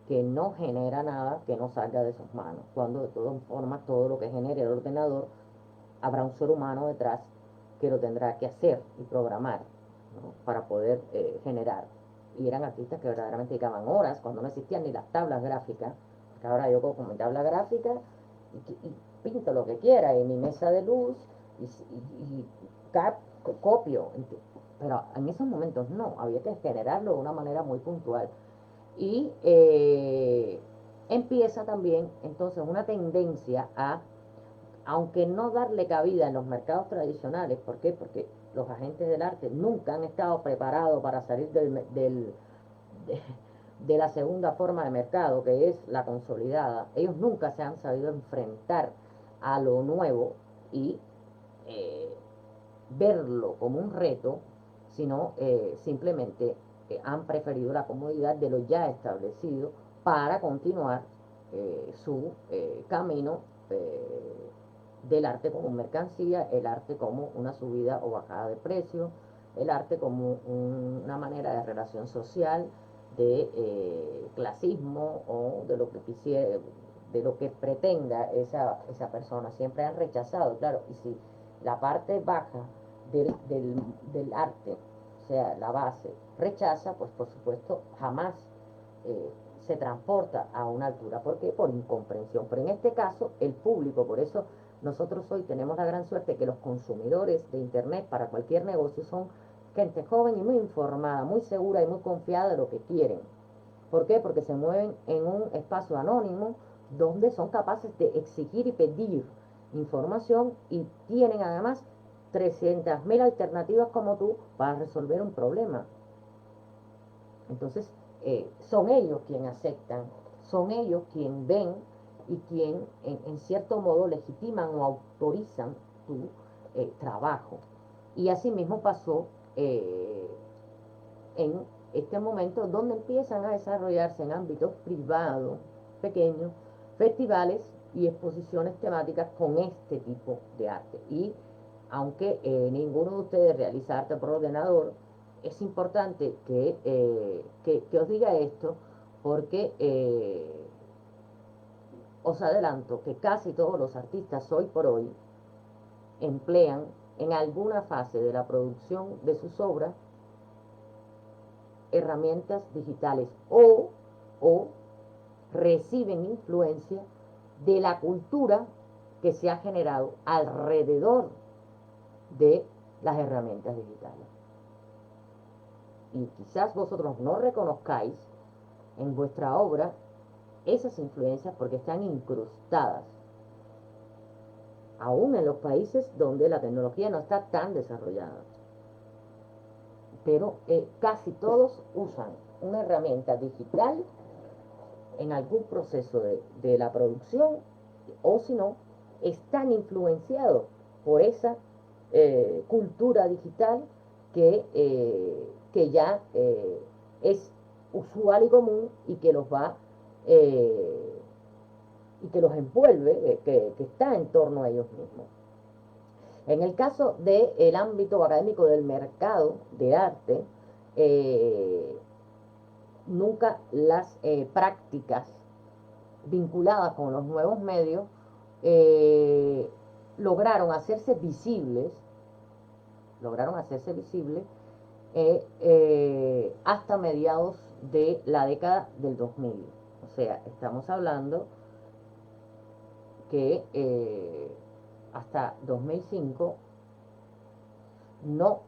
que no genera nada que no salga de sus manos, cuando de todas formas todo lo que genere el ordenador habrá un ser humano detrás que lo tendrá que hacer y programar, ¿no? Para poder generar. Y eran artistas que verdaderamente dedicaban horas cuando no existían ni las tablas gráficas, porque ahora yo cojo mi tabla gráfica y pinto lo que quiera en mi mesa de luz y copio, pero en esos momentos no, había que generarlo de una manera muy puntual. Y empieza también entonces una tendencia a, aunque no darle cabida en los mercados tradicionales. ¿Por qué? Porque los agentes del arte nunca han estado preparados para salir de, de la segunda forma de mercado, que es la consolidada. Ellos nunca se han sabido enfrentar a lo nuevo y eh, verlo como un reto, sino simplemente han preferido la comodidad de lo ya establecido para continuar su camino del arte como mercancía, el arte como una subida o bajada de precio, el arte como una manera de relación social, de clasismo o de lo que quisiera, de lo que pretenda esa persona. Siempre han rechazado, claro, y si la parte baja del arte, o sea, la base, rechaza, pues por supuesto jamás se transporta a una altura. ¿Por qué? Por incomprensión. Pero en este caso, el público, por eso nosotros hoy tenemos la gran suerte que los consumidores de Internet para cualquier negocio son gente joven y muy informada, muy segura y muy confiada de lo que quieren. ¿Por qué? Porque se mueven en un espacio anónimo donde son capaces de exigir y pedir información y tienen además 300.000 alternativas como tú para resolver un problema. Entonces, son ellos quienes aceptan, son ellos quienes ven y quien en cierto modo legitiman o autorizan tu trabajo. Y así mismo pasó en este momento donde empiezan a desarrollarse en ámbitos privados, pequeños, festivales y exposiciones temáticas con este tipo de arte. Y aunque ninguno de ustedes realiza arte por ordenador, es importante que os diga esto porque os adelanto que casi todos los artistas hoy por hoy emplean en alguna fase de la producción de sus obras herramientas digitales o reciben influencia de la cultura que se ha generado alrededor de las herramientas digitales. Y quizás vosotros no reconozcáis en vuestra obra esas influencias porque están incrustadas aún en los países donde la tecnología no está tan desarrollada. Pero casi todos usan una herramienta digital en algún proceso de la producción, o si no, están influenciados por esa cultura digital que ya es usual y común y que los va y que los envuelve, que está en torno a ellos mismos. En el caso del ámbito académico del mercado de arte, nunca las prácticas vinculadas con los nuevos medios eh, lograron hacerse visibles, lograron hacerse visibles hasta mediados de la década del 2000. O sea, estamos hablando que hasta 2005 no,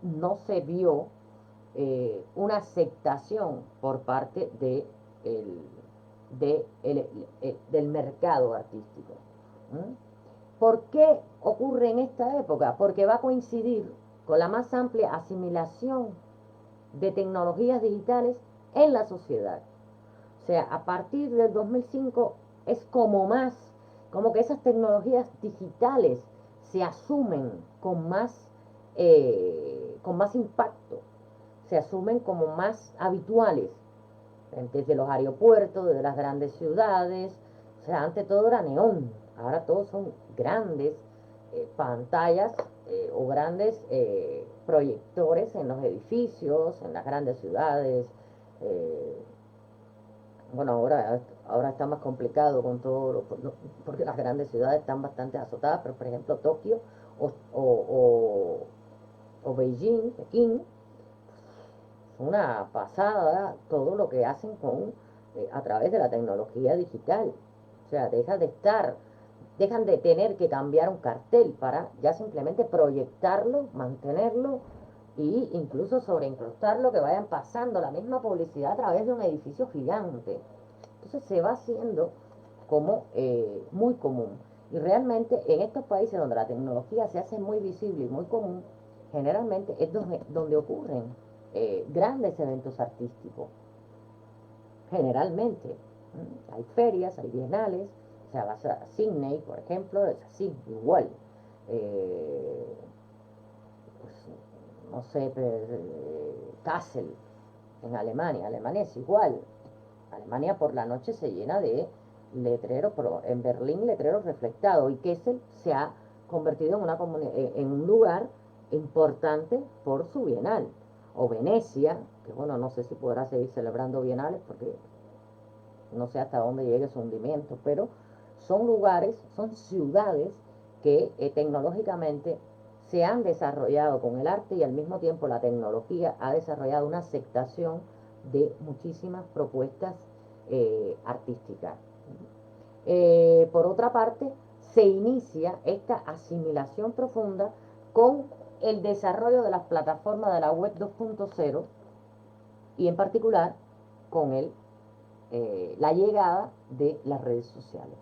no se vio una aceptación por parte del mercado artístico. ¿Mm? ¿Por qué ocurre en esta época? Porque va a coincidir con la más amplia asimilación de tecnologías digitales en la sociedad. O sea, a partir del 2005 es como que esas tecnologías digitales se asumen con más impacto, se asumen como más habituales, desde los aeropuertos, desde las grandes ciudades. O sea, antes todo era neón, ahora todos son grandes pantallas o grandes proyectores en los edificios, en las grandes ciudades. eh, bueno, ahora está más complicado con todo, porque las grandes ciudades están bastante azotadas, pero por ejemplo Tokio o, o, o Beijing, Pekín, una pasada todo lo que hacen a través de la tecnología digital. O sea, dejan de tener que cambiar un cartel para ya simplemente proyectarlo, mantenerlo e incluso sobreincrustarlo, que vayan pasando la misma publicidad a través de un edificio gigante. Entonces se va haciendo como muy común. Y realmente en estos países donde la tecnología se hace muy visible y muy común, generalmente es donde ocurren grandes eventos artísticos. Generalmente. Hay ferias, hay bienales, o sea, vas a Sydney, por ejemplo, es así, igual. Eh, pues, no sé, Kassel, en Alemania. Alemania es igual. Alemania por la noche se llena de letreros, pero en Berlín letreros reflectados. Y Kassel se ha convertido en un lugar importante por su bienal. O Venecia, que bueno, no sé si podrá seguir celebrando bienales porque no sé hasta dónde llegue su hundimiento, pero son lugares, son ciudades que tecnológicamente se han desarrollado con el arte y al mismo tiempo la tecnología ha desarrollado una aceptación de muchísimas propuestas artísticas. Por otra parte, se inicia esta asimilación profunda con el desarrollo de las plataformas de la web 2.0 y en particular con la llegada de las redes sociales.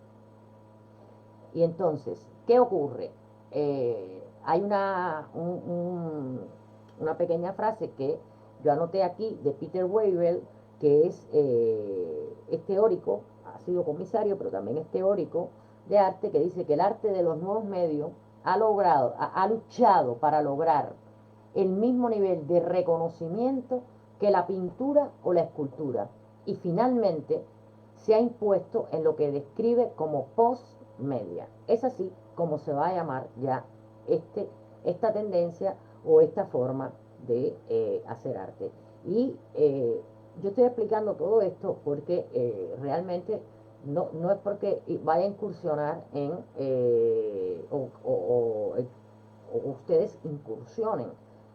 Y entonces, ¿qué ocurre? Hay una pequeña frase que yo anoté aquí de Peter Weibel, que es teórico, ha sido comisario, pero también es teórico de arte, que dice que el arte de los nuevos medios ha luchado para lograr el mismo nivel de reconocimiento que la pintura o la escultura. Y finalmente se ha impuesto en lo que describe como post-media. Es así como se va a llamar ya esta tendencia o esta forma de hacer arte. Y yo estoy explicando todo esto porque realmente no es porque vaya a incursionar o ustedes incursionen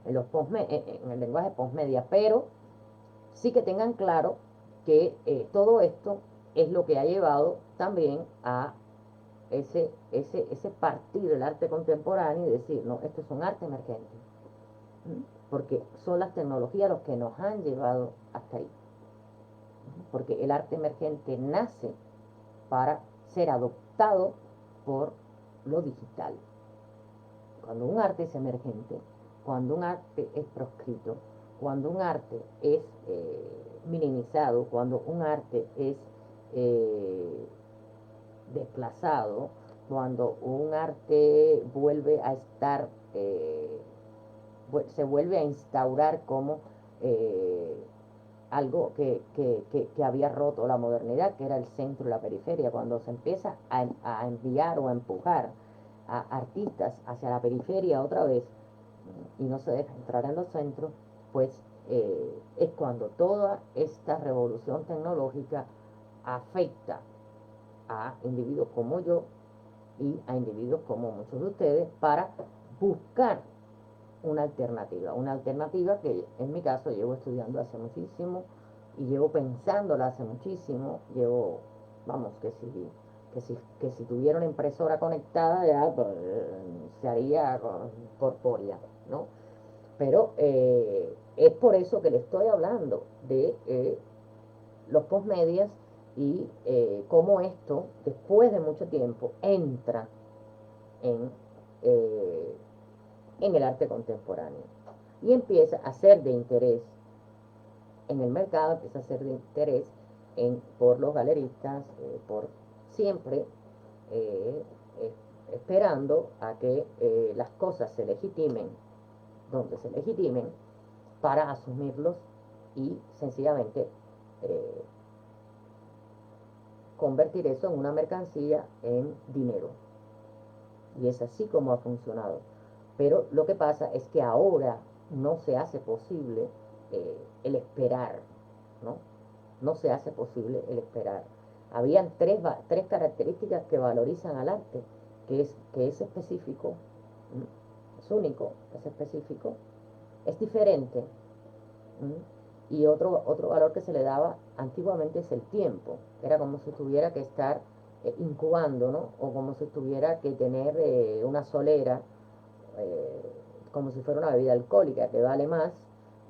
en el lenguaje postmedia, pero sí que tengan claro que todo esto es lo que ha llevado también a ese partir del arte contemporáneo y decir, no, esto es un arte emergente, porque son las tecnologías los que nos han llevado hasta ahí, porque el arte emergente nace para ser adoptado cooptado por lo digital. Cuando un arte es emergente, cuando un arte es proscrito, cuando un arte es minimizado, cuando un arte es eh, desplazado, cuando un arte vuelve a estar, se vuelve a instaurar como eh, algo que había roto la modernidad, que era el centro y la periferia, cuando se empieza a enviar o a empujar a artistas hacia la periferia otra vez y no se deja entrar en los centros, pues es cuando toda esta revolución tecnológica afecta a individuos como yo y a individuos como muchos de ustedes para buscar una alternativa que en mi caso llevo estudiando hace muchísimo y llevo pensándola hace muchísimo, llevo, vamos, que si tuviera una impresora conectada ya pues, se haría corpórea, ¿no? Pero es por eso que le estoy hablando de los postmedias y cómo esto, después de mucho tiempo, entra en, eh, en el arte contemporáneo y empieza a ser de interés en el mercado, empieza a ser de interés por los galeristas, por siempre eh, eh, esperando a que las cosas se legitimen donde se legitimen para asumirlos y sencillamente eh, convertir eso en una mercancía en dinero. Y es así como ha funcionado. Pero lo que pasa es que ahora no se hace posible el esperar, ¿no? No se hace posible el esperar. Habían tres características que valorizan al arte, que es específico, es único, es específico, es diferente, y otro valor que se le daba antiguamente es el tiempo. Era como si tuviera que estar incubando, ¿no? O como si tuviera que tener una solera, eh, como si fuera una bebida alcohólica, que vale más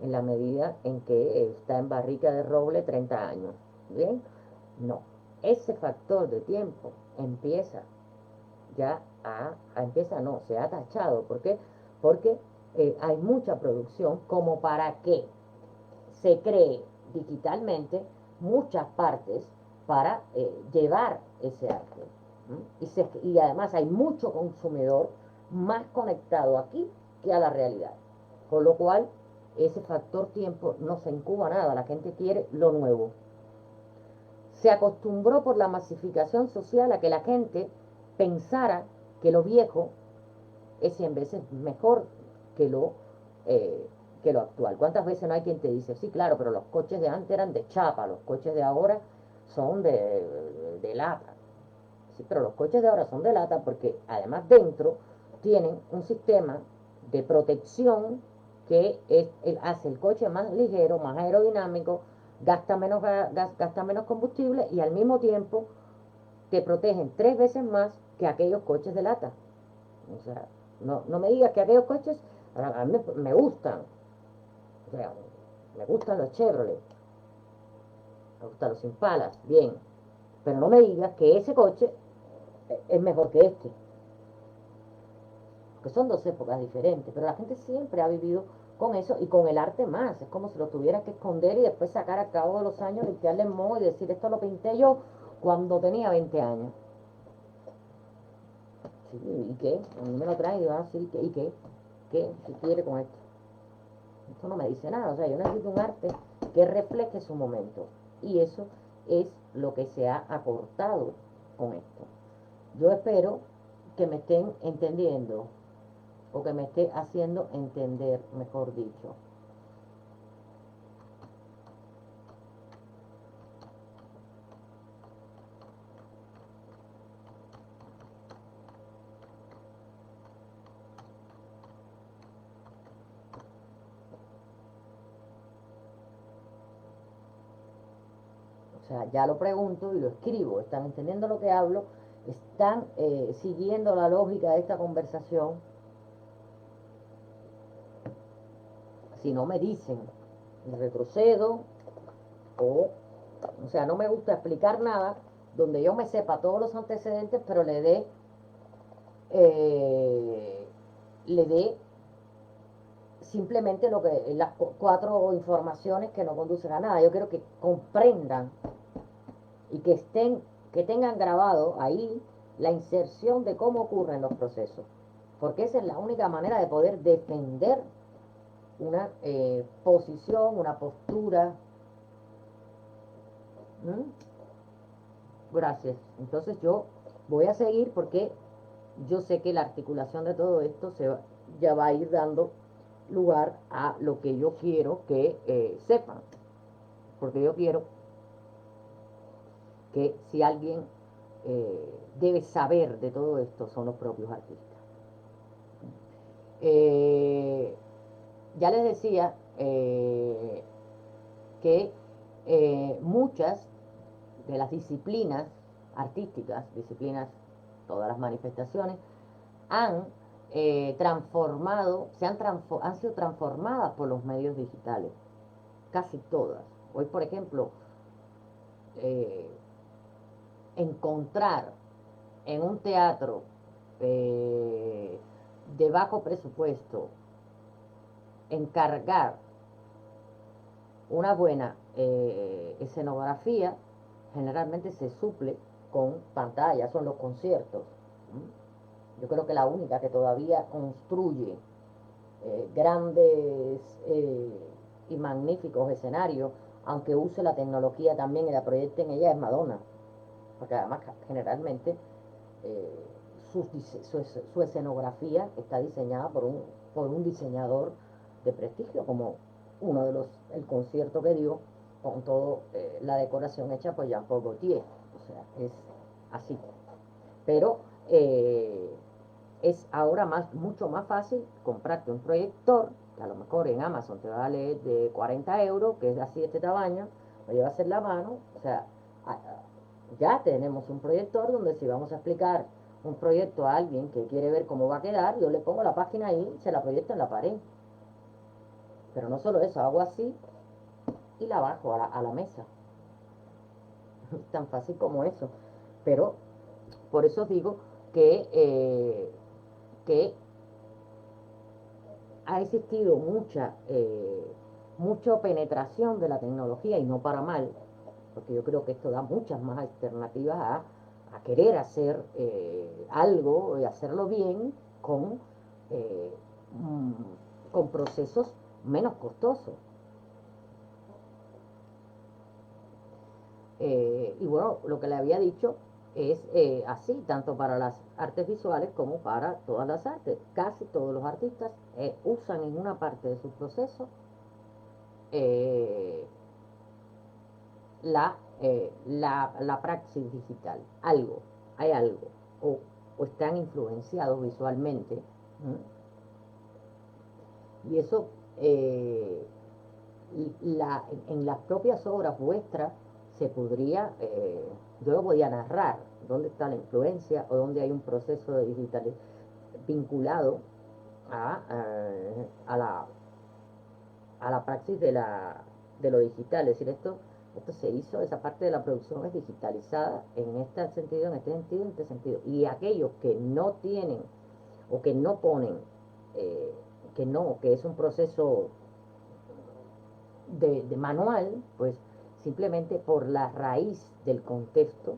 en la medida en que está en barrica de roble 30 años. ¿Bien? No. Ese factor de tiempo empieza ya empieza no, se ha tachado. ¿Por qué? Porque hay mucha producción como para que se cree digitalmente muchas partes para llevar ese arte. Y además hay mucho consumidor más conectado aquí que a la realidad. Con lo cual, ese factor tiempo no se incuba nada, la gente quiere lo nuevo. Se acostumbró por la masificación social a que la gente pensara que lo viejo es 100 veces mejor que lo, eh, que lo actual. ¿Cuántas veces no hay quien te dice, sí, claro, pero los coches de antes eran de chapa, los coches de ahora son de lata? Sí, pero los coches de ahora son de lata porque además dentro tienen un sistema de protección que hace el coche más ligero, más aerodinámico, gasta menos combustible y al mismo tiempo te protegen 3 veces más que aquellos coches de lata. O sea, no me digas que aquellos coches a mí me gustan. O sea, me gustan los Chevrolet, me gustan los Impalas, bien. Pero no me digas que ese coche es mejor que este. Porque son dos épocas diferentes. Pero la gente siempre ha vivido con eso y con el arte más. Es como si lo tuviera que esconder y después sacar a cabo de los años, limpiarle el moho y decir, esto lo pinté yo cuando tenía 20 años. Sí, ¿y qué? A mí me lo traen y van a decir, ¿y qué? ¿Qué? ¿Qué quiere con esto? Esto no me dice nada. O sea, yo necesito un arte que refleje su momento. Y eso es lo que se ha aportado con esto. Yo espero que me estén entendiendo o que me esté haciendo entender, mejor dicho. O sea, ya lo pregunto y lo escribo. ¿Están entendiendo lo que hablo? ¿Están siguiendo la lógica de esta conversación? Si no me dicen, retrocedo o sea, no me gusta explicar nada donde yo me sepa todos los antecedentes, pero eh, le dé simplemente las cuatro informaciones que no conducen a nada. Yo quiero que comprendan y que tengan grabado ahí la inserción de cómo ocurren los procesos, porque esa es la única manera de poder defender una posición, una postura. ¿Mm? Gracias. Entonces yo voy a seguir porque yo sé que la articulación de todo esto ya va a ir dando lugar a lo que yo quiero que sepan, porque yo quiero que si alguien debe saber de todo esto son los propios artistas. Eh, ya les decía que muchas de las disciplinas artísticas, todas las manifestaciones, han han sido transformadas por los medios digitales, casi todas. Hoy, por ejemplo, eh, encontrar en un teatro de bajo presupuesto, encargar una buena escenografía, generalmente se suple con pantalla, son los conciertos. Yo creo que la única que todavía construye grandes y magníficos escenarios, aunque use la tecnología también y la proyecte en ella, es Madonna, porque además generalmente eh, su escenografía está diseñada por un diseñador de prestigio, como el concierto que dio con toda la decoración hecha por Jean-Paul Gaultier. O sea, es así. Pero es ahora mucho más fácil comprarte un proyector, que a lo mejor en Amazon te vale de 40 euros, que es así de este tamaño, lo llevas en la mano. O sea, ya tenemos un proyector donde si vamos a explicar un proyecto a alguien que quiere ver cómo va a quedar, yo le pongo la página ahí y se la proyecto en la pared. Pero no solo eso, hago así y la bajo a la mesa. Es tan fácil como eso. Pero por eso digo que ha existido mucha penetración de la tecnología, y no para mal, porque yo creo que esto da muchas más alternativas a querer hacer algo y hacerlo bien eh, con procesos menos costosos. Y bueno, lo que le había dicho es así, tanto para las artes visuales como para todas las artes. Casi todos los artistas usan en una parte de su proceso eh, la praxis digital. Hay algo, o están influenciados visualmente. ¿Mm? Y eso, eh, en las propias obras vuestras, yo lo podía narrar, dónde está la influencia o dónde hay un proceso de digital vinculado a la praxis de lo digital. Es decir, esto se hizo, esa parte de la producción es digitalizada en este sentido, en este sentido, en este sentido. Y aquellos que no tienen o que no ponen, eh, que es un proceso de manual, pues simplemente por la raíz del contexto,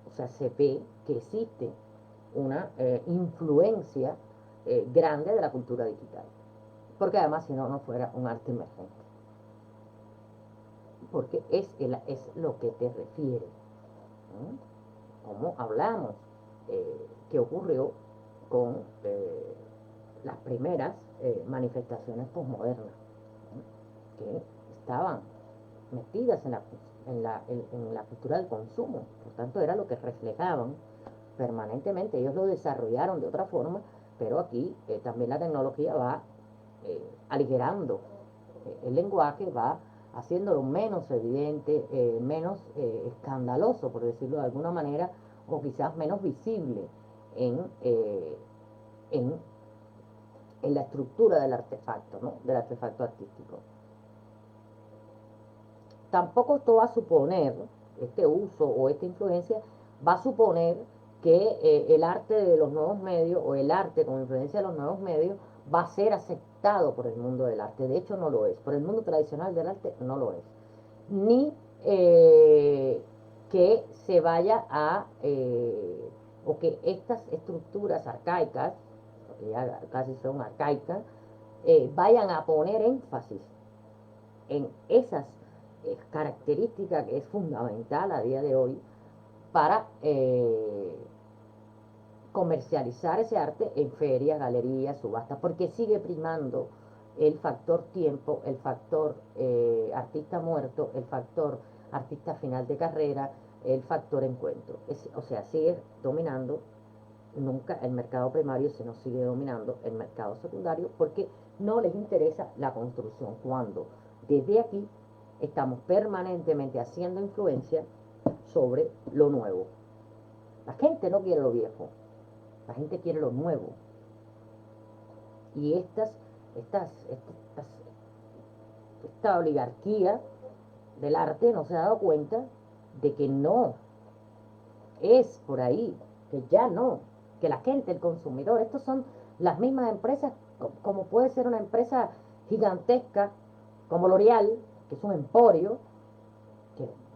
o sea, se ve que existe una influencia grande de la cultura digital. Porque además, si no, no fuera un arte emergente. Porque es lo que te refiere. Como hablamos, que ocurrió con las primeras manifestaciones posmodernas, que estaban metidas en la cultura del consumo. Por tanto, era lo que reflejaban permanentemente. Ellos lo desarrollaron de otra forma, pero aquí también la tecnología va aligerando el lenguaje, va haciéndolo menos evidente, menos escandaloso, por decirlo de alguna manera, o quizás menos visible en, eh, en, en la estructura del artefacto, ¿no? Del artefacto artístico. Tampoco esto va a suponer, este uso o esta influencia, va a suponer que el arte de los nuevos medios o el arte con influencia de los nuevos medios va a ser aceptado por el mundo del arte. De hecho no lo es, por el mundo tradicional del arte no lo es. Ni que se vaya a, o que estas estructuras arcaicas, porque ya casi son arcaicas, vayan a poner énfasis en esas características que es fundamental a día de hoy para comercializar ese arte en ferias, galerías, subastas, porque sigue primando el factor tiempo, el factor artista muerto, el factor artista final de carrera, el factor encuentro. O sea, sigue dominando nunca el mercado primario, sino sigue dominando el mercado secundario porque no les interesa la construcción. Cuando desde aquí estamos permanentemente haciendo influencia sobre lo nuevo. La gente no quiere lo viejo, la gente quiere lo nuevo. Y esta oligarquía del arte no se ha dado cuenta de que no es por ahí, que ya no, que la gente, el consumidor, estos son las mismas empresas, como puede ser una empresa gigantesca como L'Oreal, que es un emporio,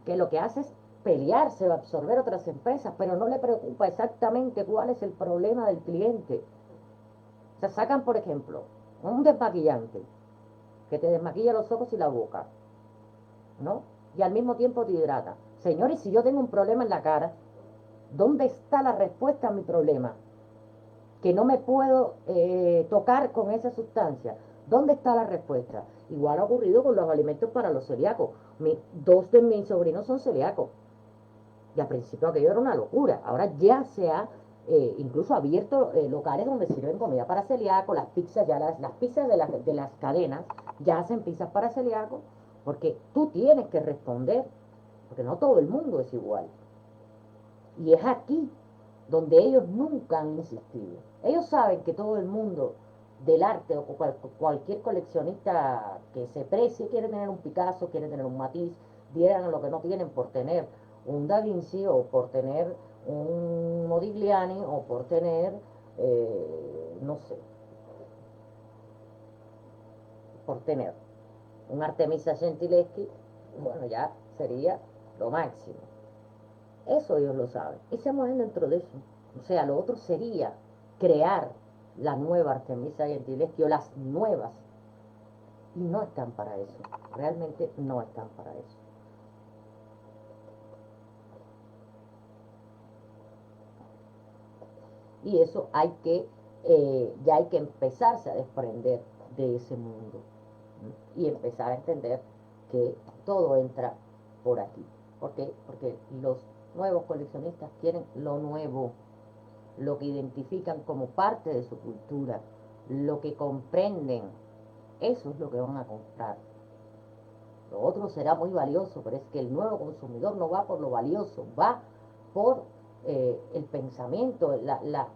que lo que hace es pelearse o absorber otras empresas, pero no le preocupa exactamente cuál es el problema del cliente. O sea, sacan, por ejemplo, un desmaquillante que te desmaquilla los ojos y la boca, ¿no? Y al mismo tiempo te hidrata. Señores, si yo tengo un problema en la cara, ¿dónde está la respuesta a mi problema? Que no me puedo tocar con esa sustancia. ¿Dónde está la respuesta? Igual ha ocurrido con los alimentos para los celíacos. Dos de mis sobrinos son celíacos. Y al principio aquello era una locura. Ahora ya se ha incluso abierto locales donde sirven comida para celíacos, las pizzas, ya las pizzas de las cadenas ya hacen pizzas para celíacos, porque tú tienes que responder, porque no todo el mundo es igual. Y es aquí donde ellos nunca han insistido. Ellos saben que todo el mundo del arte o cualquier coleccionista que se precie quiere tener un Picasso, quiere tener un Matisse, dieran lo que no tienen por tener un Da Vinci o por tener un Modigliani o por tener, no sé, por tener un Artemisa Gentileschi, bueno, ya sería lo máximo. Eso ellos lo saben y se mueven dentro de eso. O sea, lo otro sería crear la nueva Artemisa Gentileschi o las nuevas. Y no están para eso. Realmente no están para eso. Y eso ya hay que empezarse a desprender de ese mundo. Y empezar a entender que todo entra por aquí. ¿Por qué? Porque los nuevos coleccionistas quieren lo nuevo, lo que identifican como parte de su cultura, lo que comprenden, eso es lo que van a comprar. Lo otro será muy valioso, pero es que el nuevo consumidor no va por lo valioso, va por el pensamiento, la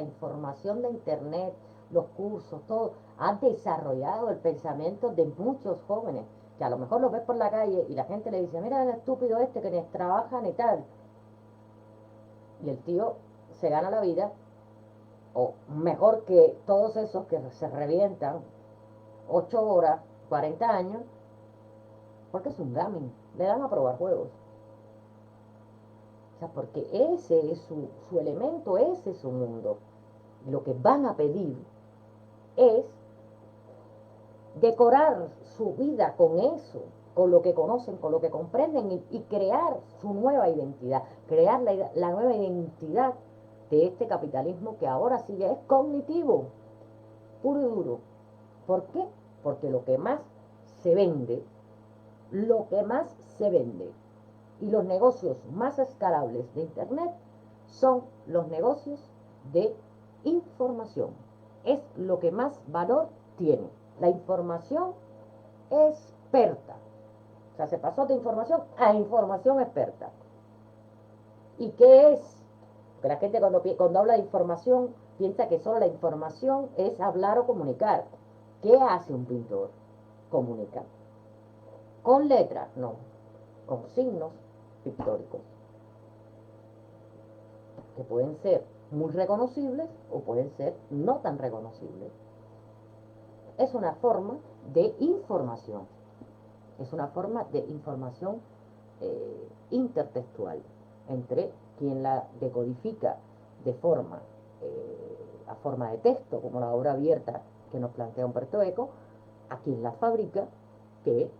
información de internet, los cursos, todo, ha desarrollado el pensamiento de muchos jóvenes, que a lo mejor los ves por la calle y la gente le dice, mira el estúpido este que ni trabaja ni tal, y el tío se gana la vida, o mejor que todos esos que se revientan 8 horas, 40 años, porque es un gaming, le dan a probar juegos. O sea, porque ese es su elemento, ese es su mundo. Lo que van a pedir es decorar su vida con eso, con lo que conocen, con lo que comprenden y crear su nueva identidad, crear la nueva identidad de este capitalismo que ahora sí ya es cognitivo, puro y duro. ¿Por qué? Porque lo que más se vende, lo que más se vende y los negocios más escalables de Internet son los negocios de información. Es lo que más valor tiene. La información experta. O sea, se pasó de información a información experta. ¿Y qué es? Porque la gente cuando habla de información piensa que solo la información es hablar o comunicar. ¿Qué hace un pintor? Comunicar. ¿Con letras? No. Con signos pictóricos. que pueden ser muy reconocibles o pueden ser no tan reconocibles. Es una forma de información, es una forma de información intertextual entre quien la decodifica de forma, a forma de texto, como la obra abierta que nos plantea Humberto Eco, a quien la fabrica, que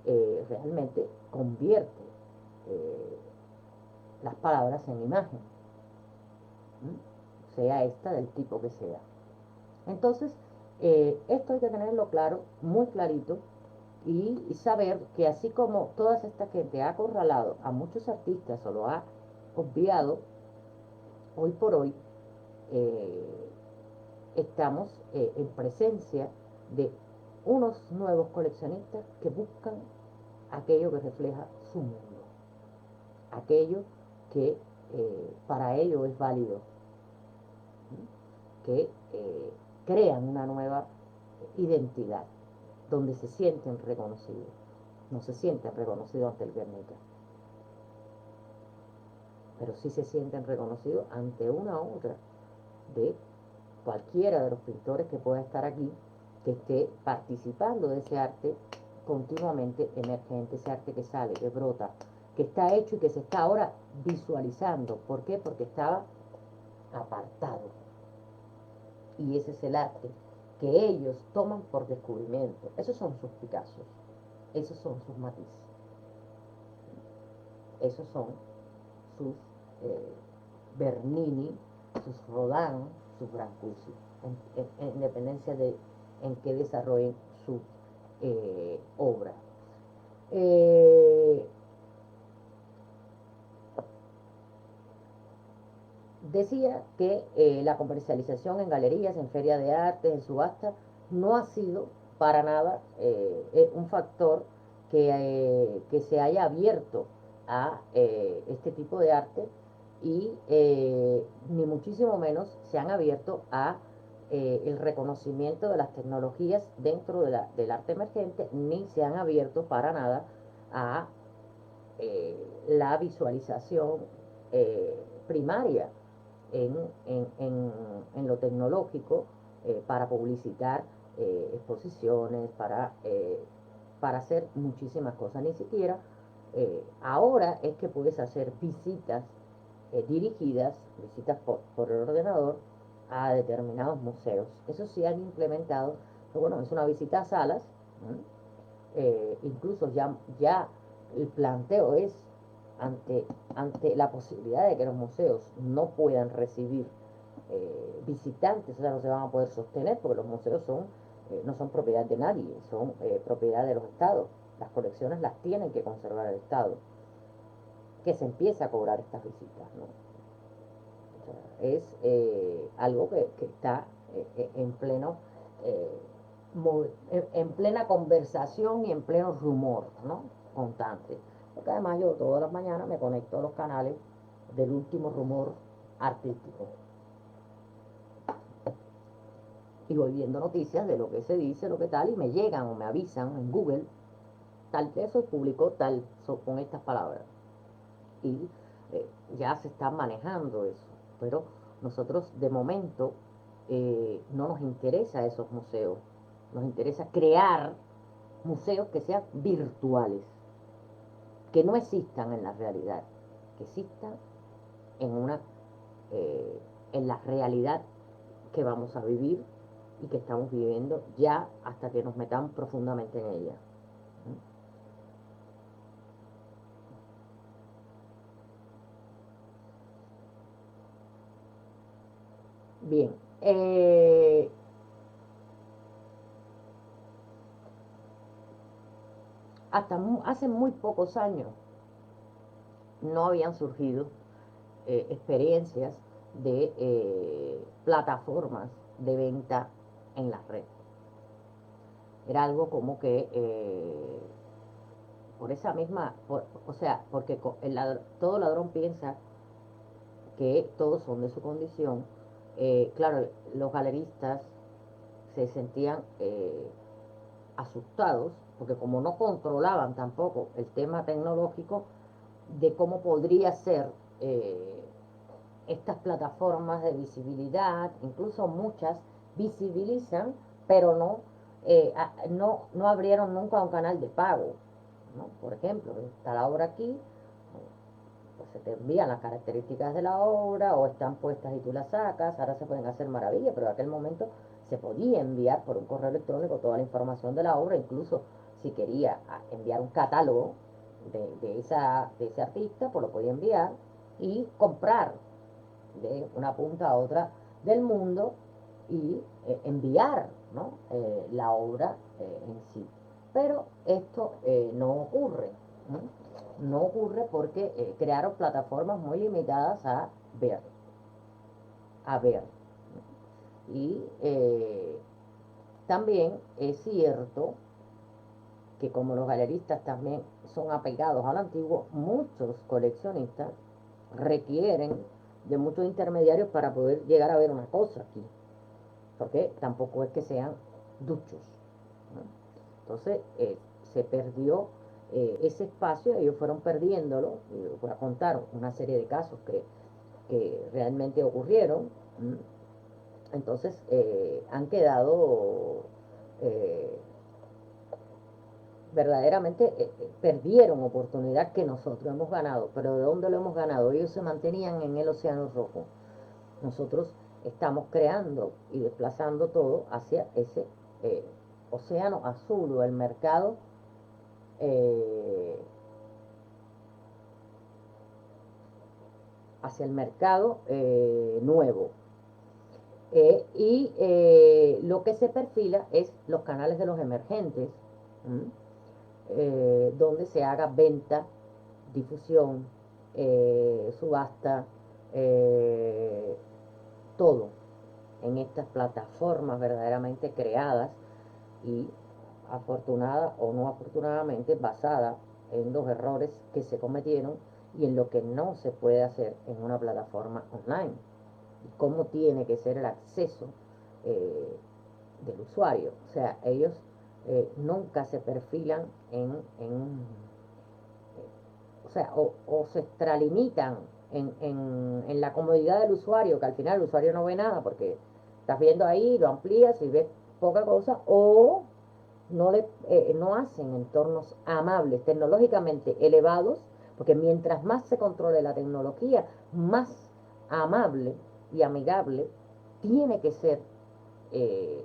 realmente convierte eh, las palabras en imagen, sea esta del tipo que sea. Entonces, esto hay que tenerlo claro, muy clarito, y saber que así como toda esta gente ha acorralado a muchos artistas o lo ha obviado, hoy por hoy eh, estamos en presencia de unos nuevos coleccionistas que buscan aquello que refleja su mundo, aquello que para ellos es válido, que crean una nueva identidad, donde se sienten reconocidos. No se sienten reconocidos ante el Guernica, pero sí se sienten reconocidos ante una obra de cualquiera de los pintores que pueda estar aquí, que esté participando de ese arte continuamente emergente, ese arte que sale, que brota, que está hecho y que se está ahora visualizando. ¿Por qué? Porque estaba apartado. Y ese es el arte que ellos toman por descubrimiento. Esos son sus Picassos, esos son sus Matisse, esos son sus eh, Bernini, sus Rodin, sus Brancusi, en dependencia de en qué desarrollen su obra. Eh, Decía que la comercialización en galerías, en ferias de arte, en subastas, no ha sido para nada un factor que se haya abierto a este tipo de arte y ni muchísimo menos se han abierto a el reconocimiento de las tecnologías dentro del arte emergente, ni se han abierto para nada a la visualización primaria en, en lo tecnológico para publicitar exposiciones, para hacer muchísimas cosas. Ni siquiera ahora es que puedes hacer visitas dirigidas, visitas por el ordenador a determinados museos. Eso sí han implementado, pero bueno, es una visita a salas, incluso ya el planteo es ante la posibilidad de que los museos no puedan recibir visitantes, o sea, no se van a poder sostener porque los museos no son propiedad de nadie, son propiedad de los estados. Las colecciones las tienen que conservar el Estado, que se empieza a cobrar estas visitas, ¿no? O sea, es algo que está en pleno eh, en plena conversación y en pleno rumor, ¿no? Constante. Porque además yo todas las mañanas me conecto a los canales del último rumor artístico y voy viendo noticias de lo que se dice, lo que tal, y me llegan o me avisan en Google, tal de eso publicó tal con estas palabras. Y ya se está manejando eso. Pero nosotros de momento no nos interesa esos museos, nos interesa crear museos que sean virtuales, que no existan en la realidad, que existan en una en la realidad que vamos a vivir y que estamos viviendo ya hasta que nos metamos profundamente en ella. Bien, hasta hace muy pocos años no habían surgido experiencias de plataformas de venta en la red. Era algo como que por esa misma, o sea, porque todo ladrón piensa que todos son de su condición. Claro, los galeristas se sentían asustados porque como no controlaban tampoco el tema tecnológico de cómo podría ser estas plataformas de visibilidad, incluso muchas visibilizan, pero no abrieron nunca un canal de pago, ¿no? Por ejemplo, está la obra aquí, pues se te envían las características de la obra o están puestas y tú las sacas. Ahora se pueden hacer maravillas, pero en aquel momento se podía enviar por un correo electrónico toda la información de la obra, incluso si quería enviar un catálogo de ese artista, pues lo podía enviar y comprar de una punta a otra del mundo y enviar, ¿no? La obra en sí. Pero esto no ocurre, ¿no? No ocurre porque crearon plataformas muy limitadas ver, a ver. Y también es cierto que como los galeristas también son apegados al antiguo, muchos coleccionistas requieren de muchos intermediarios para poder llegar a ver una cosa aquí, porque tampoco es que sean duchos, ¿no? Entonces se perdió ese espacio, ellos fueron perdiéndolo, y voy a contar una serie de casos que realmente ocurrieron. Entonces han quedado verdaderamente perdieron oportunidad que nosotros hemos ganado. Pero ¿de dónde lo hemos ganado? Ellos se mantenían en el océano rojo. Nosotros estamos creando y desplazando todo hacia ese océano azul o el mercado hacia el mercado nuevo. Lo que se perfila es los canales de los emergentes, donde se haga venta, difusión, subasta, todo en estas plataformas verdaderamente creadas y afortunada o no afortunadamente basada en los errores que se cometieron y en lo que no se puede hacer en una plataforma online, y cómo tiene que ser el acceso del usuario. O sea, ellos nunca se perfilan o sea, o se extralimitan en la comodidad del usuario, que al final el usuario no ve nada porque estás viendo ahí, lo amplías y ves poca cosa, o no hacen entornos amables, tecnológicamente elevados, porque mientras más se controle la tecnología, más amable y amigable tiene que ser eh,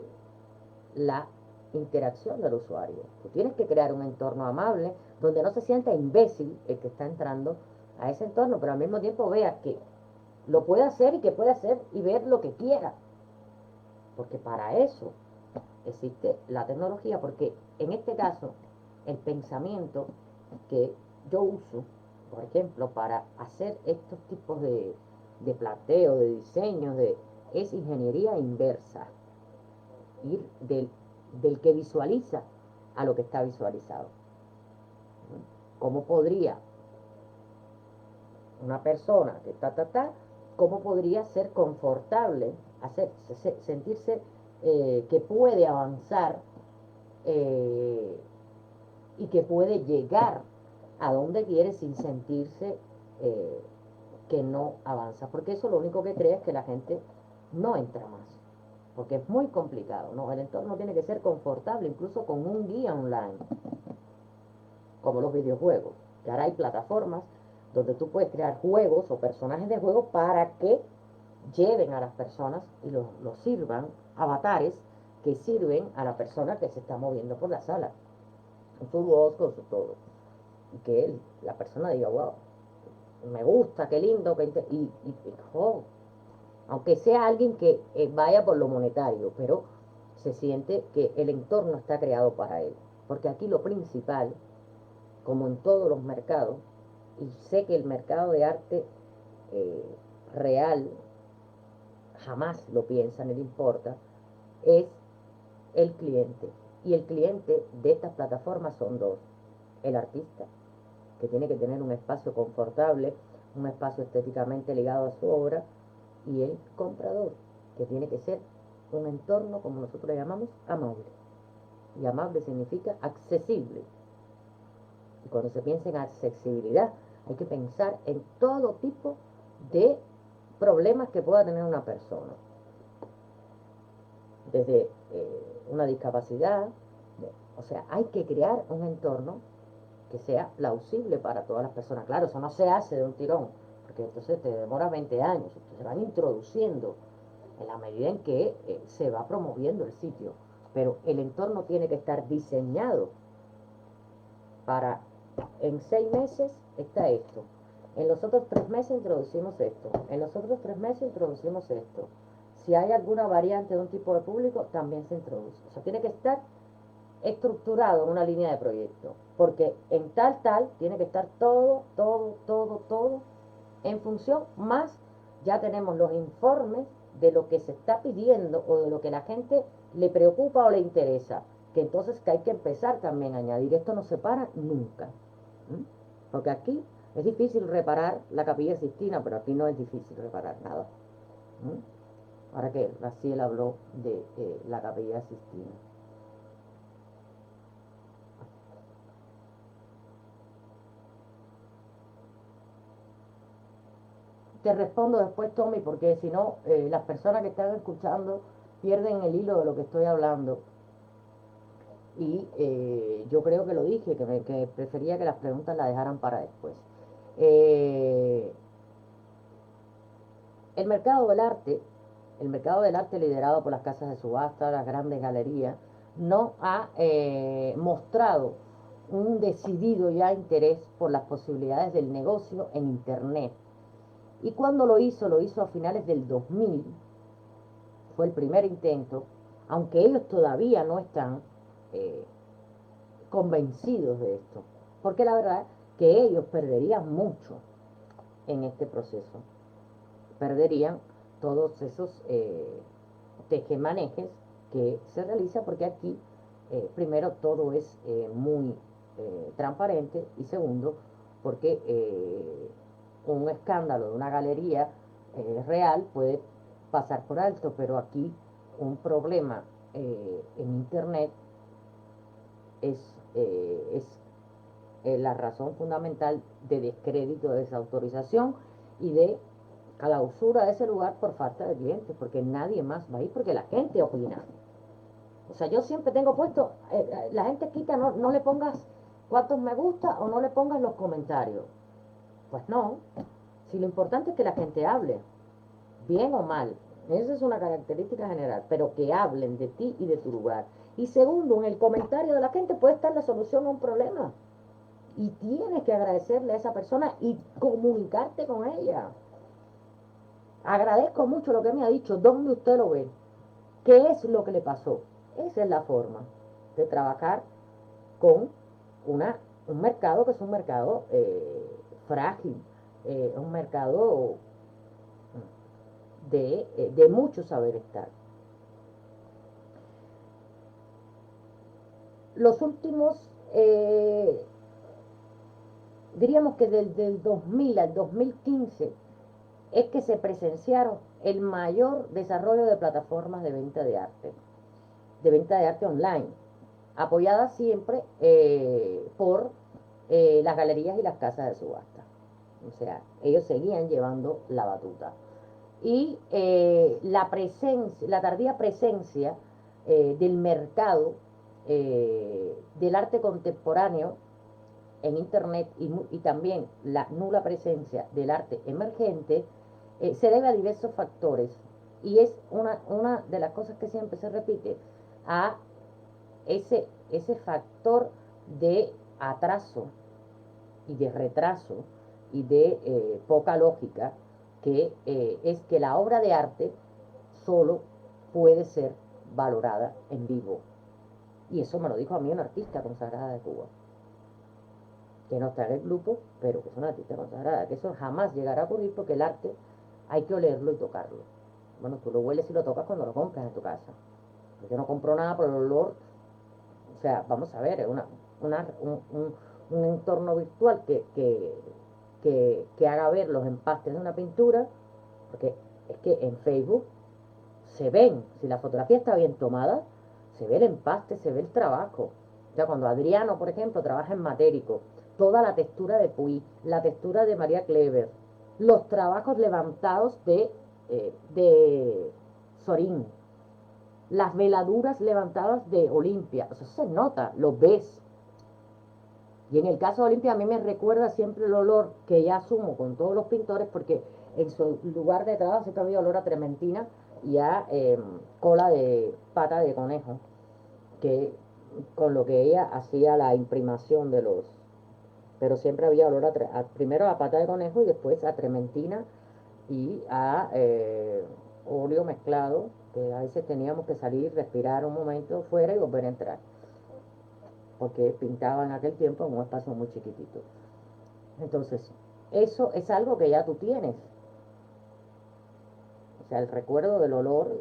la interacción del usuario. Tú tienes que crear un entorno amable donde no se sienta imbécil el que está entrando a ese entorno, pero al mismo tiempo vea que lo puede hacer y que puede hacer y ver lo que quiera. Porque para eso existe la tecnología, porque en este caso el pensamiento que yo uso, por ejemplo, para hacer estos tipos de planteo, de diseño, es ingeniería inversa, ir del que visualiza a lo que está visualizado. ¿Cómo podría una persona que cómo podría ser confortable, sentirse que puede avanzar y que puede llegar a donde quiere sin sentirse que no avanza? Porque eso lo único que crea es que la gente no entra más, porque es muy complicado, ¿no? El entorno tiene que ser confortable, incluso con un guía online, como los videojuegos. Que ahora hay plataformas donde tú puedes crear juegos o personajes de juegos para que lleven a las personas y los sirvan, avatares que sirven a la persona que se está moviendo por la sala, con su voz, con su todo. Y que la persona diga, wow, me gusta, qué lindo, oh, aunque sea alguien que vaya por lo monetario, pero se siente que el entorno está creado para él. Porque aquí lo principal, como en todos los mercados, y sé que el mercado de arte eh, real jamás lo piensa ni le importa, es el cliente. Y el cliente de estas plataformas son dos: el artista, que tiene que tener un espacio confortable, un espacio estéticamente ligado a su obra, y el comprador, que tiene que ser un entorno, como nosotros le llamamos, amable. Y amable significa accesible. Y cuando se piensa en accesibilidad, hay que pensar en todo tipo de problemas que pueda tener una persona, desde una discapacidad, o sea, hay que crear un entorno que sea plausible para todas las personas. Claro, eso no se hace de un tirón, porque entonces te demora 20 años, se van introduciendo en la medida en que se va promoviendo el sitio, pero el entorno tiene que estar diseñado para, en 6 meses está esto, en los otros 3 meses introducimos esto, en los otros 3 meses introducimos esto, si hay alguna variante de un tipo de público también se introduce, o sea, tiene que estar estructurado en una línea de proyecto, porque en tal tiene que estar todo en función, más ya tenemos los informes de lo que se está pidiendo o de lo que la gente le preocupa o le interesa, que entonces que hay que empezar también a añadir, esto no se para nunca. ¿Mm? Porque aquí es difícil reparar la Capilla Sixtina, pero aquí no es difícil reparar nada. ¿Mm? Ahora que Raciel habló de la Capilla Sixtina. Te respondo después, Tommy, porque si no, las personas que están escuchando pierden el hilo de lo que estoy hablando. Y yo creo que lo dije, que prefería que las preguntas las dejaran para después. Eh, el mercado del arte, el mercado del arte liderado por las casas de subasta, las grandes galerías, no ha mostrado un decidido ya interés por las posibilidades del negocio en Internet. Y cuando lo hizo a finales del 2000, fue el primer intento, aunque ellos todavía no están eh, convencidos de esto, porque la verdad que ellos perderían mucho en este proceso, perderían todos esos tejemanejes que se realiza, porque aquí primero todo es muy transparente, y segundo porque un escándalo de una galería real puede pasar por alto, pero aquí un problema en internet es la razón fundamental de descrédito, de desautorización y de clausura de ese lugar por falta de clientes, porque nadie más va a ir, porque la gente opina. O sea, yo siempre tengo puesto, la gente quita, no le pongas cuántos me gusta o no le pongas los comentarios. Pues no, si lo importante es que la gente hable, bien o mal, esa es una característica general, pero que hablen de ti y de tu lugar. Y segundo, en el comentario de la gente puede estar la solución a un problema. Y tienes que agradecerle a esa persona y comunicarte con ella. Agradezco mucho lo que me ha dicho, ¿dónde usted lo ve? ¿Qué es lo que le pasó? Esa es la forma de trabajar con un mercado que es un mercado frágil, un mercado de mucho saber estar. Los últimos, diríamos que desde el 2000 al 2015, es que se presenciaron el mayor desarrollo de plataformas de venta de arte online, apoyadas siempre por las galerías y las casas de subasta. O sea, ellos seguían llevando la batuta. Y la tardía presencia del mercado del arte contemporáneo en internet y también la nula presencia del arte emergente se debe a diversos factores, y es una de las cosas que siempre se repite, a ese factor de atraso y de retraso y de poca lógica, que es que la obra de arte solo puede ser valorada en vivo. Y eso me lo dijo a mí una artista consagrada de Cuba, que no está en el grupo, pero que es una artista consagrada, que eso jamás llegará a ocurrir, porque el arte hay que olerlo y tocarlo. Bueno, tú lo hueles y lo tocas cuando lo compras en tu casa. Yo no compro nada por el olor. O sea, vamos a ver, es un entorno virtual que haga ver los empastes de una pintura, porque es que en Facebook se ven, si la fotografía está bien tomada, se ve el empaste, se ve el trabajo. O sea, cuando Adriano, por ejemplo, trabaja en Matérico, toda la textura de Puy, la textura de María Clever, los trabajos levantados de Sorín, las veladuras levantadas de Olimpia, eso se nota, lo ves. Y en el caso de Olimpia a mí me recuerda siempre el olor que ya asumo con todos los pintores, porque en su lugar de trabajo siempre había olor a trementina y a cola de pata de conejo, que con lo que ella hacía la imprimación de los, pero siempre había olor primero a pata de conejo y después a trementina y a óleo mezclado, que a veces teníamos que salir, respirar un momento fuera y volver a entrar, porque pintaba en aquel tiempo en un espacio muy chiquitito. Entonces, eso es algo que ya tú tienes. O sea, el recuerdo del olor,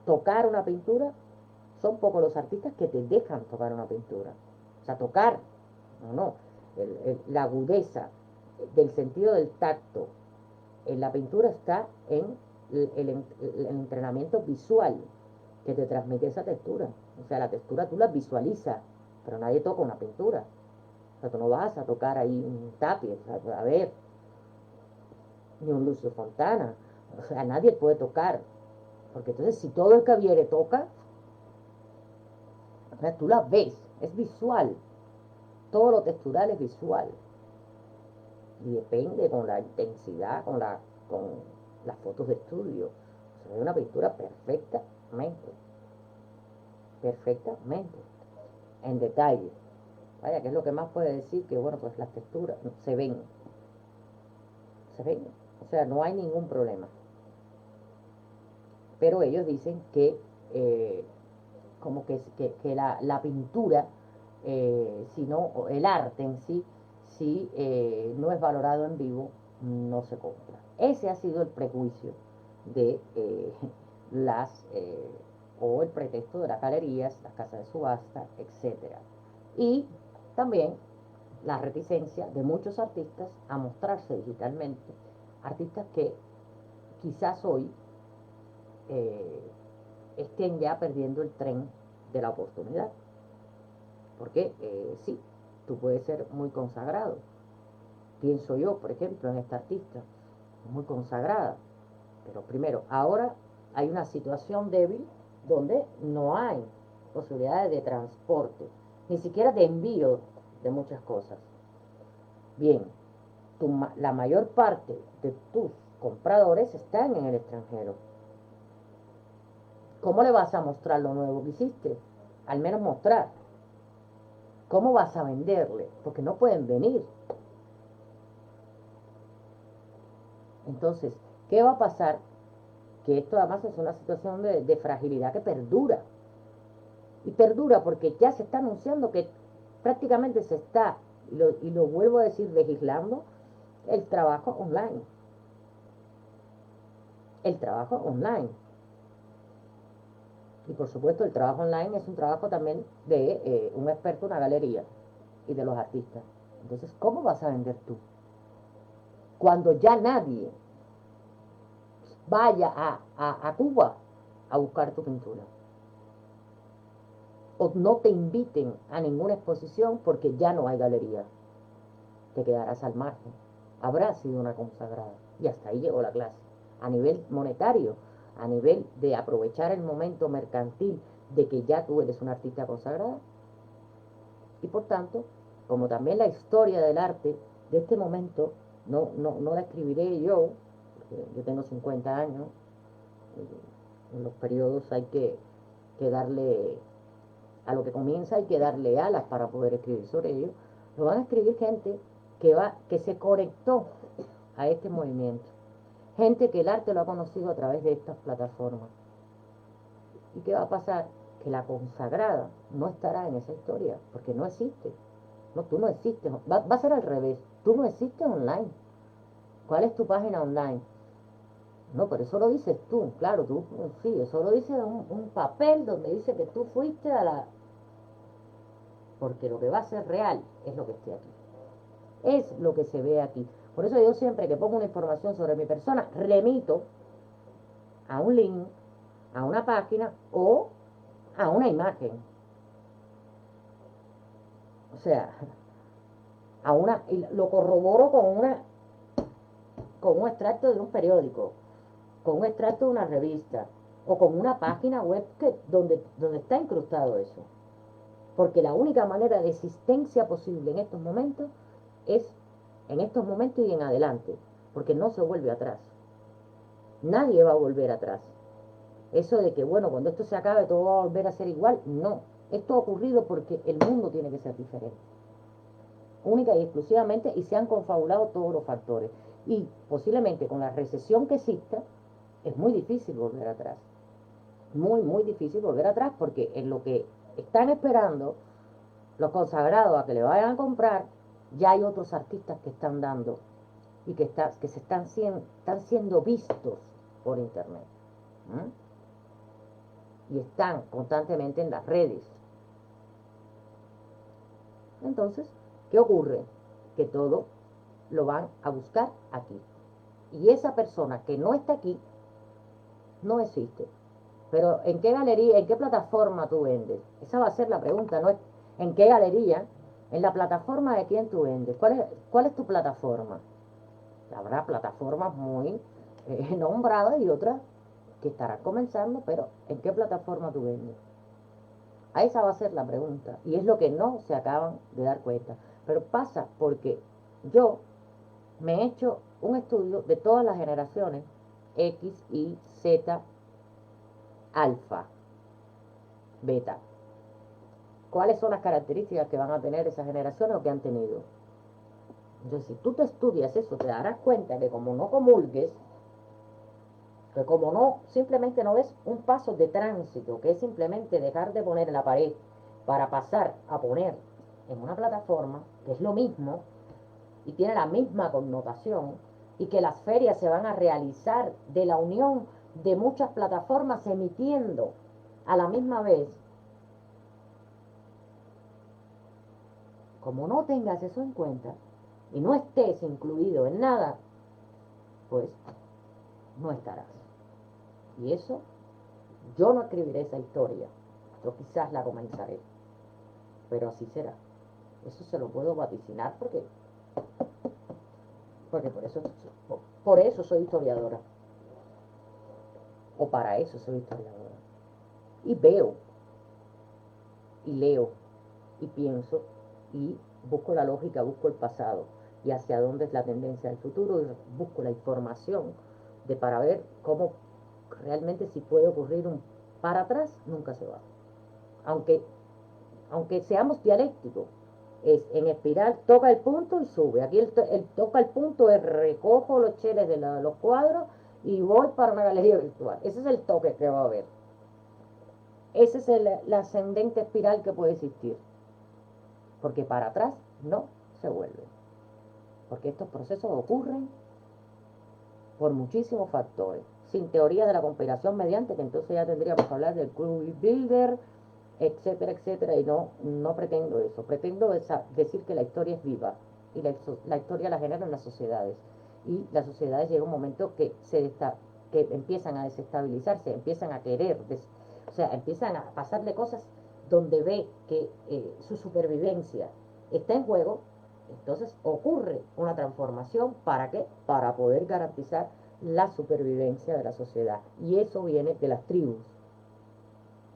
tocar una pintura, son pocos los artistas que te dejan tocar una pintura. O sea, tocar, no. La agudeza del sentido del tacto en la pintura está en el entrenamiento visual que te transmite esa textura. O sea, la textura tú la visualizas, pero nadie toca una pintura. O sea, tú no vas a tocar ahí un tapiz, a ver, ni un Lucio Fontana. O sea, nadie puede tocar. Porque entonces si todo el que viene toca, o sea, tú la ves, es visual. Todo lo textural es visual. Y depende con la intensidad, con las fotos de estudio. Se ve una pintura perfectamente. Perfectamente. En detalle. Vaya, que es lo que más puede decir que, bueno, pues las texturas se ven. Se ven. O sea, no hay ningún problema. Pero ellos dicen que como que la pintura, sino el arte en sí, si no es valorado en vivo, no se compra. Ese ha sido el prejuicio de o el pretexto de las galerías, las casas de subasta, etcétera. Y también la reticencia de muchos artistas a mostrarse digitalmente, artistas que quizás hoy estén ya perdiendo el tren de la oportunidad. Porque sí, tú puedes ser muy consagrado. Pienso yo, por ejemplo, en esta artista, muy consagrada. Pero primero, ahora hay una situación débil donde no hay posibilidades de transporte, ni siquiera de envío de muchas cosas. Bien, la mayor parte de tus compradores están en el extranjero. ¿Cómo le vas a mostrar lo nuevo que hiciste? Al menos mostrar. ¿Cómo vas a venderle? Porque no pueden venir. Entonces, ¿qué va a pasar? Que esto además es una situación de fragilidad que perdura. Y perdura porque ya se está anunciando que prácticamente se está, y lo vuelvo a decir, legislando el trabajo online. El trabajo online. Y por supuesto el trabajo online es un trabajo también de un experto en una galería y de los artistas. Entonces, ¿cómo vas a vender tú? Cuando ya nadie vaya a Cuba a buscar tu pintura. O no te inviten a ninguna exposición porque ya no hay galería. Te quedarás al margen. Habrás sido una consagrada. Y hasta ahí llegó la clase. A nivel monetario, a nivel de aprovechar el momento mercantil de que ya tú eres una artista consagrada. Y por tanto, como también la historia del arte de este momento no la escribiré yo, porque yo tengo 50 años, en los periodos hay que darle, a lo que comienza hay que darle alas para poder escribir sobre ello. Lo van a escribir gente que se conectó a este movimiento, gente que el arte lo ha conocido a través de estas plataformas. ¿Y qué va a pasar? Que la consagrada no estará en esa historia, porque no existe. No, tú no existes. Va a ser al revés. Tú no existes online. ¿Cuál es tu página online? No, pero eso lo dices tú, claro, tú, sí, eso lo dice un papel donde dice que tú fuiste a la... Porque lo que va a ser real es lo que esté aquí. Es lo que se ve aquí. Por eso yo siempre que pongo una información sobre mi persona, remito a un link, a una página o a una imagen. O sea, y lo corroboro con con un extracto de un periódico, con un extracto de una revista o con una página web donde está incrustado eso. Porque la única manera de existencia posible en estos momentos es en estos momentos y en adelante, porque no se vuelve atrás. Nadie va a volver atrás. Eso de que, bueno, cuando esto se acabe todo va a volver a ser igual, no. Esto ha ocurrido porque el mundo tiene que ser diferente. Única y exclusivamente, y se han confabulado todos los factores. Y posiblemente con la recesión que exista, es muy difícil volver atrás. Muy, muy difícil volver atrás, porque en lo que están esperando los consagrados a que le vayan a comprar, ya hay otros artistas que están dando y que se están siendo vistos por internet. Y están constantemente en las redes. Entonces, ¿qué ocurre? Que todo lo van a buscar aquí. Y esa persona que no está aquí, no existe. Pero ¿en qué galería, en qué plataforma tú vendes? Esa va a ser la pregunta, no es en qué galería, en la plataforma de quién tú vendes. ¿Cuál es tu plataforma? Habrá plataformas muy nombradas y otras que estarán comenzando, pero ¿en qué plataforma tú vendes? A esa va a ser la pregunta. Y es lo que no se acaban de dar cuenta. Pero pasa porque yo me he hecho un estudio de todas las generaciones X, Y, Z, alfa, beta. ¿Cuáles son las características que van a tener esas generaciones o que han tenido? Entonces, si tú te estudias eso, te darás cuenta que como no comulgues, que como no, simplemente no ves un paso de tránsito, que es simplemente dejar de poner en la pared para pasar a poner en una plataforma, que es lo mismo y tiene la misma connotación, y que las ferias se van a realizar de la unión de muchas plataformas emitiendo a la misma vez. Como no tengas eso en cuenta y no estés incluido en nada, pues no estarás. Y eso, yo no escribiré esa historia, yo quizás la comenzaré, pero así será. Eso se lo puedo vaticinar porque por eso soy historiadora, o para eso soy historiadora. Y veo, y leo, y pienso, y busco la lógica, busco el pasado, y hacia dónde es la tendencia del futuro, y busco la información para ver cómo realmente si puede ocurrir un para atrás, nunca se va. Aunque seamos dialécticos, es en espiral, toca el punto y sube. Aquí el toca el punto es recojo los cheles de los cuadros y voy para una galería virtual. Ese es el toque que va a haber. Ese es la ascendente espiral que puede existir. Porque para atrás no se vuelve. Porque estos procesos ocurren por muchísimos factores. Sin teoría de la conspiración mediante, que entonces ya tendríamos que hablar del Club Builder, etcétera, etcétera, y no pretendo eso. Pretendo decir que la historia es viva y la historia la generan las sociedades. Y las sociedades llega un momento que empiezan a desestabilizarse, empiezan a querer, o sea, empiezan a pasarle cosas donde ve que su supervivencia está en juego. Entonces ocurre una transformación. ¿Para qué? Para poder garantizar la supervivencia de la sociedad. Y eso viene de las tribus.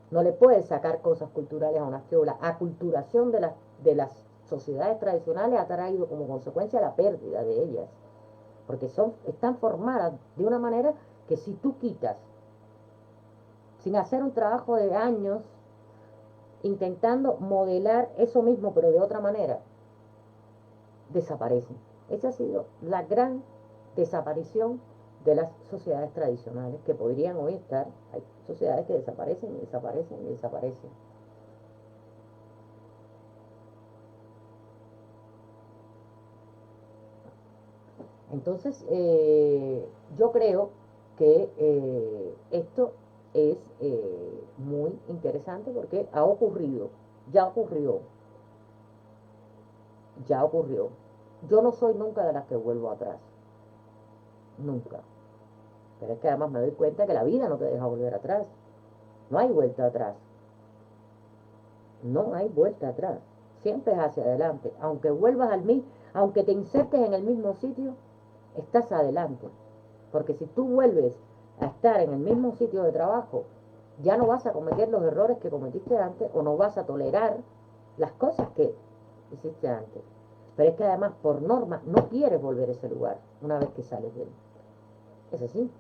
No le puedes sacar cosas culturales a una tribu. La aculturación de las sociedades tradicionales ha traído como consecuencia la pérdida de ellas. Porque están formadas de una manera que si tú quitas, sin hacer un trabajo de años, intentando modelar eso mismo pero de otra manera, desaparecen. Esa ha sido la gran desaparición de las sociedades tradicionales que podrían hoy estar. Hay sociedades que desaparecen y desaparecen y desaparecen. Entonces, yo creo que esto es muy interesante porque ha ocurrido, ya ocurrió, ya ocurrió. Yo no soy nunca de las que vuelvo atrás, nunca. Pero es que además me doy cuenta que la vida no te deja volver atrás. No hay vuelta atrás. No hay vuelta atrás. Siempre es hacia adelante. Aunque vuelvas aunque te insertes en el mismo sitio, estás adelante. Porque si tú vuelves a estar en el mismo sitio de trabajo, ya no vas a cometer los errores que cometiste antes o no vas a tolerar las cosas que hiciste antes. Pero es que además, por norma, no quieres volver a ese lugar una vez que sales de él. Es así.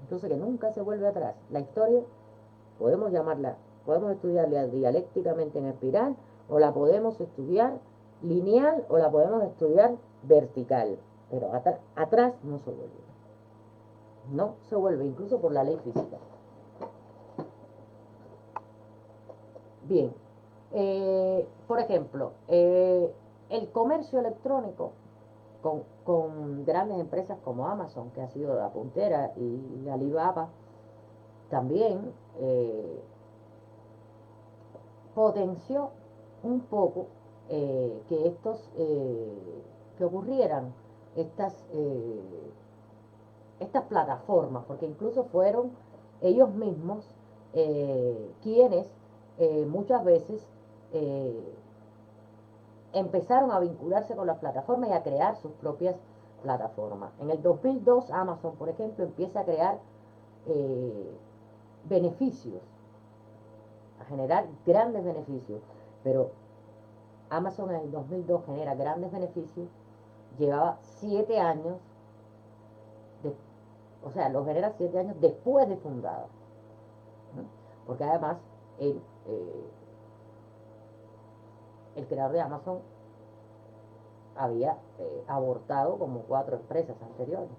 Entonces que nunca se vuelve atrás. La historia podemos llamarla, podemos estudiarla dialécticamente en espiral, o la podemos estudiar lineal, o la podemos estudiar vertical, pero atrás no se vuelve. No se vuelve, incluso por la ley física. Bien, por ejemplo, el comercio electrónico con grandes empresas como Amazon, que ha sido la puntera, y Alibaba también potenció un poco que ocurrieran estas, estas plataformas, porque incluso fueron ellos mismos quienes muchas veces eh, empezaron a vincularse con las plataformas y a crear sus propias plataformas. En el 2002 Amazon, por ejemplo, empieza a crear eh, beneficios, a generar grandes beneficios, pero Amazon en el 2002 genera grandes beneficios, llevaba 7 años, de, o sea, lo genera 7 años después de fundada, ¿no? Porque además el, el creador de Amazon había abortado como 4 empresas anteriores.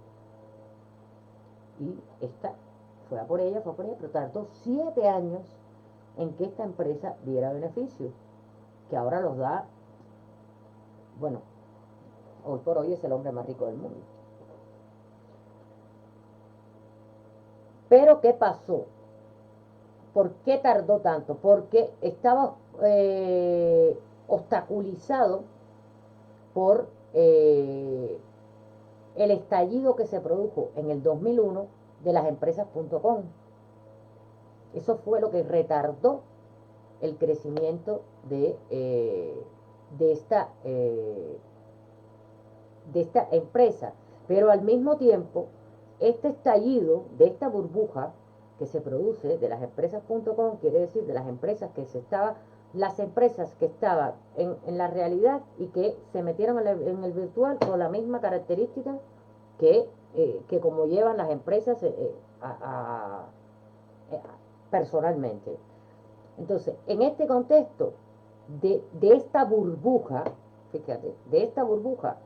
Y esta fue a por ella, pero tardó 7 años en que esta empresa diera beneficios, que ahora los da, bueno, hoy por hoy es el hombre más rico del mundo. Pero ¿qué pasó? ¿Por qué tardó tanto? Porque estaba obstaculizado por el estallido que se produjo en el 2001 de las empresas.com. Eso fue lo que retardó el crecimiento de, de esta empresa. Pero al mismo tiempo, este estallido de esta burbuja que se produce de las empresas.com, quiere decir de las empresas que se estaba, las empresas que estaban en la realidad y que se metieron en el virtual con la misma característica que como llevan las empresas personalmente. Entonces, en este contexto de esta burbuja, fíjate, de esta burbuja,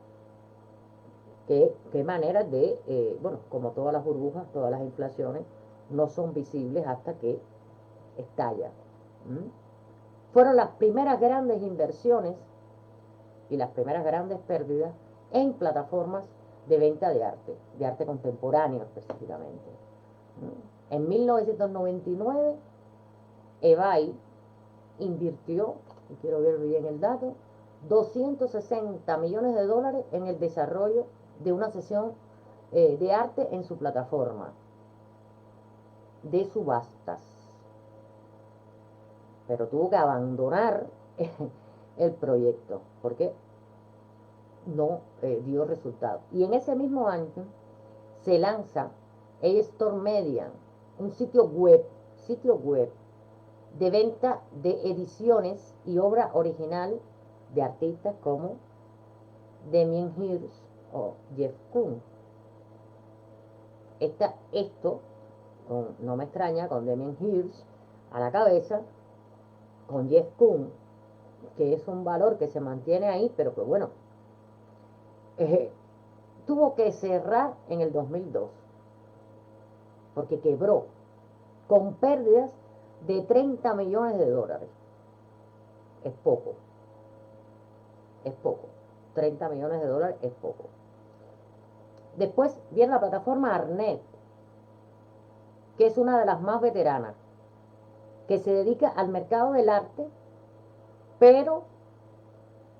qué manera de, bueno, como todas las burbujas, todas las inflaciones, no son visibles hasta que estalla. ¿Mm? Fueron las primeras grandes inversiones y las primeras grandes pérdidas en plataformas de venta de arte contemporáneo específicamente. ¿Mm? En 1999, eBay invirtió, y quiero ver bien el dato, 260 millones de dólares en el desarrollo de una sesión de arte en su plataforma de subastas. Pero tuvo que abandonar el proyecto porque no dio resultado. Y en ese mismo año se lanza A-Store Media, un sitio web de venta de ediciones y obra original de artistas como Damien Hirst o Jeff Koons. Esto, no me extraña, con Damien Hirst a la cabeza, con Jeff Koons, que es un valor que se mantiene ahí, pero que bueno, tuvo que cerrar en el 2002, porque quebró con pérdidas de 30 millones de dólares. Es poco, es poco. 30 millones de dólares es poco. Después viene la plataforma Arnet, que es una de las más veteranas, que se dedica al mercado del arte, pero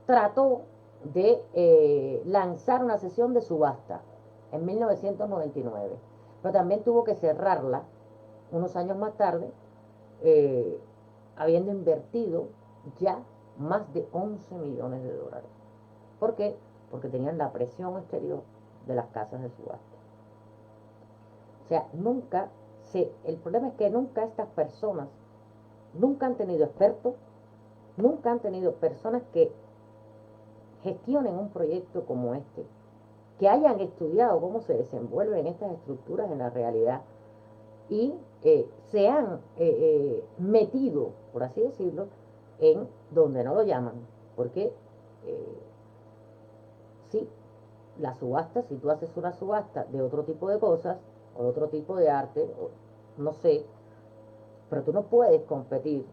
trató de lanzar una sesión de subasta en 1999, pero también tuvo que cerrarla unos años más tarde, eh, habiendo invertido ya más de 11 millones de dólares. ¿Por qué? Porque tenían la presión exterior de las casas de subasta. O sea, el problema es que nunca estas personas, nunca han tenido expertos, nunca han tenido personas que gestionen un proyecto como este, que hayan estudiado cómo se desenvuelven estas estructuras en la realidad y se han metido, por así decirlo, en donde no lo llaman, porque sí, la subasta, si tú haces una subasta de otro tipo de cosas, o de otro tipo de arte, o no sé, pero tú no puedes competir.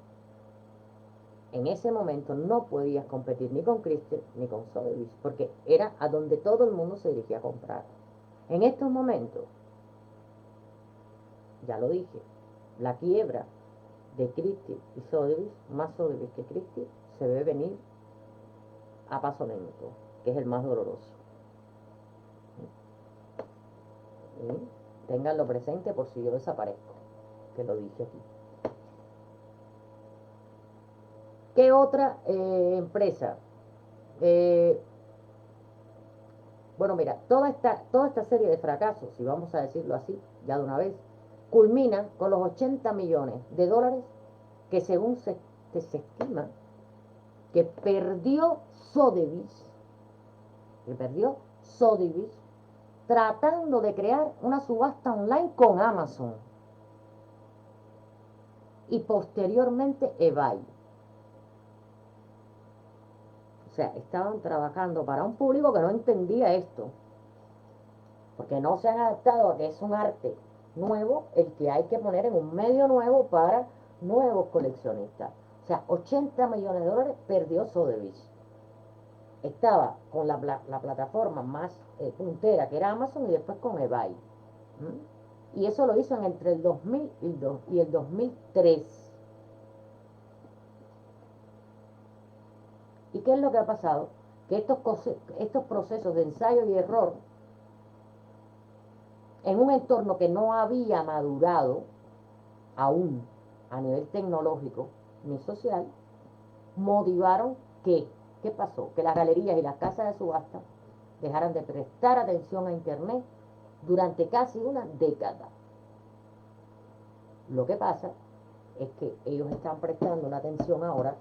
En ese momento no podías competir ni con Christie ni con Sotheby's, porque era a donde todo el mundo se dirigía a comprar. En estos momentos, ya lo dije, la quiebra de Christie y Sotheby's, más Sotheby's que Christie, se ve venir a paso lento, que es el más doloroso. Y ténganlo presente por si yo desaparezco, que lo dije aquí. ¿Qué otra empresa? Bueno, mira, toda esta serie de fracasos, si vamos a decirlo así, ya de una vez, culmina con los 80 millones de dólares que se estima que perdió Sotheby's, tratando de crear una subasta online con Amazon y posteriormente eBay. O sea, estaban trabajando para un público que no entendía esto, porque no se han adaptado a que es un arte nuevo el que hay que poner en un medio nuevo para nuevos coleccionistas. O sea, 80 millones de dólares perdió Sotheby's. Estaba con la plataforma más puntera, que era Amazon, y después con eBay. ¿Mm? Y eso lo hizo entre el 2000 y el 2003. ¿Y qué es lo que ha pasado? Que estos procesos de ensayo y error, en un entorno que no había madurado aún a nivel tecnológico ni social, motivaron ¿qué pasó? Que las galerías y las casas de subasta dejaran de prestar atención a Internet durante casi una década. Lo que pasa es que ellos están prestando una atención ahora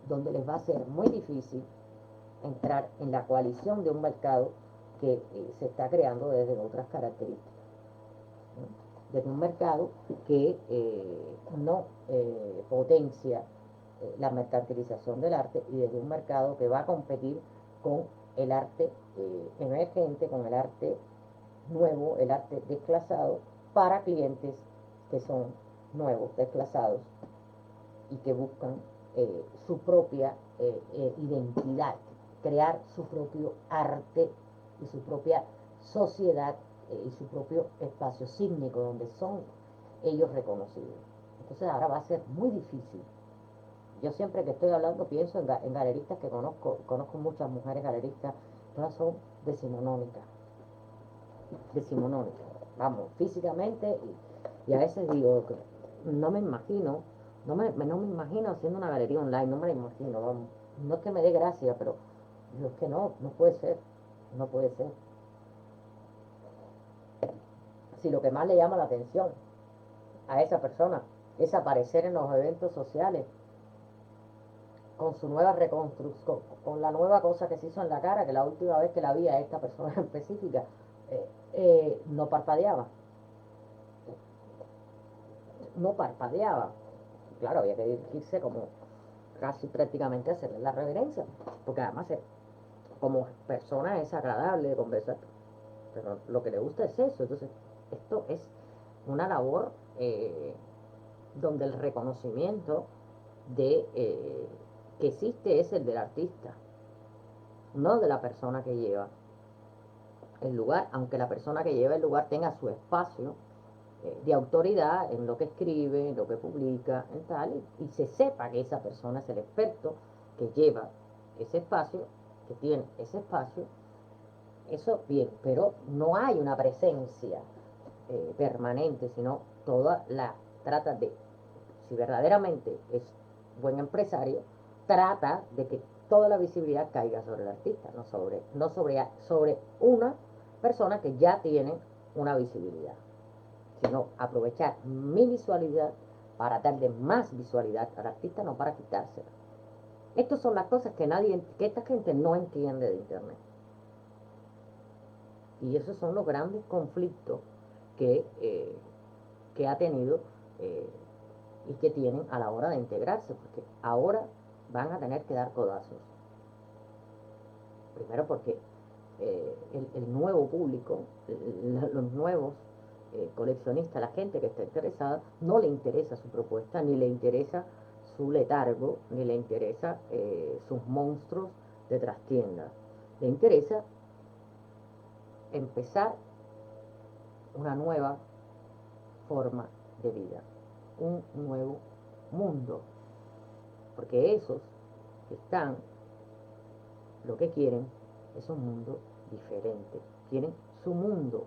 donde les va a ser muy difícil entrar en la coalición de un mercado que se está creando desde otras características. Desde un mercado que no potencia la mercantilización del arte y desde un mercado que va a competir con el arte emergente, con el arte nuevo, el arte desclasado, para clientes que son nuevos, desclasados y que buscan su propia identidad, crear su propio arte y su propia sociedad y su propio espacio sísmico donde son ellos reconocidos. Entonces ahora va a ser muy difícil. Yo siempre que estoy hablando pienso en galeristas que conozco muchas mujeres galeristas, todas son decimonónicas, vamos, físicamente, y a veces digo, no me imagino, no me imagino haciendo una galería online, no me la imagino, vamos, no es que me dé gracia, pero digo, es que no puede ser, no puede ser. Si lo que más le llama la atención a esa persona es aparecer en los eventos sociales con su nueva reconstrucción, con la nueva cosa que se hizo en la cara, que la última vez que la vi a esta persona específica, no parpadeaba. No parpadeaba. Claro, había que dirigirse como casi prácticamente a hacerle la reverencia, porque además como persona es agradable conversar, pero lo que le gusta es eso. Entonces, esto es una labor donde el reconocimiento de que existe es el del artista, no de la persona que lleva el lugar, aunque la persona que lleva el lugar tenga su espacio de autoridad en lo que escribe, en lo que publica, en tal, y se sepa que esa persona es el experto que lleva ese espacio, que tiene ese espacio, eso bien, pero no hay una presencia permanente, sino toda la trata de, si verdaderamente es buen empresario, trata de que toda la visibilidad caiga sobre el artista, no sobre una personas que ya tienen una visibilidad, sino aprovechar mi visualidad para darle más visualidad al artista, no para quitársela. Estas son las cosas que esta gente no entiende de internet. Y esos son los grandes conflictos que ha tenido eh, y que tienen a la hora de integrarse, porque ahora van a tener que dar codazos. Primero porque el nuevo público, los nuevos coleccionistas, la gente que está interesada, no le interesa su propuesta, ni le interesa su letargo, ni le interesa sus monstruos de trastienda. Le interesa empezar una nueva forma de vida, un nuevo mundo, porque esos que están, lo que quieren es un mundo diferente, quieren su mundo,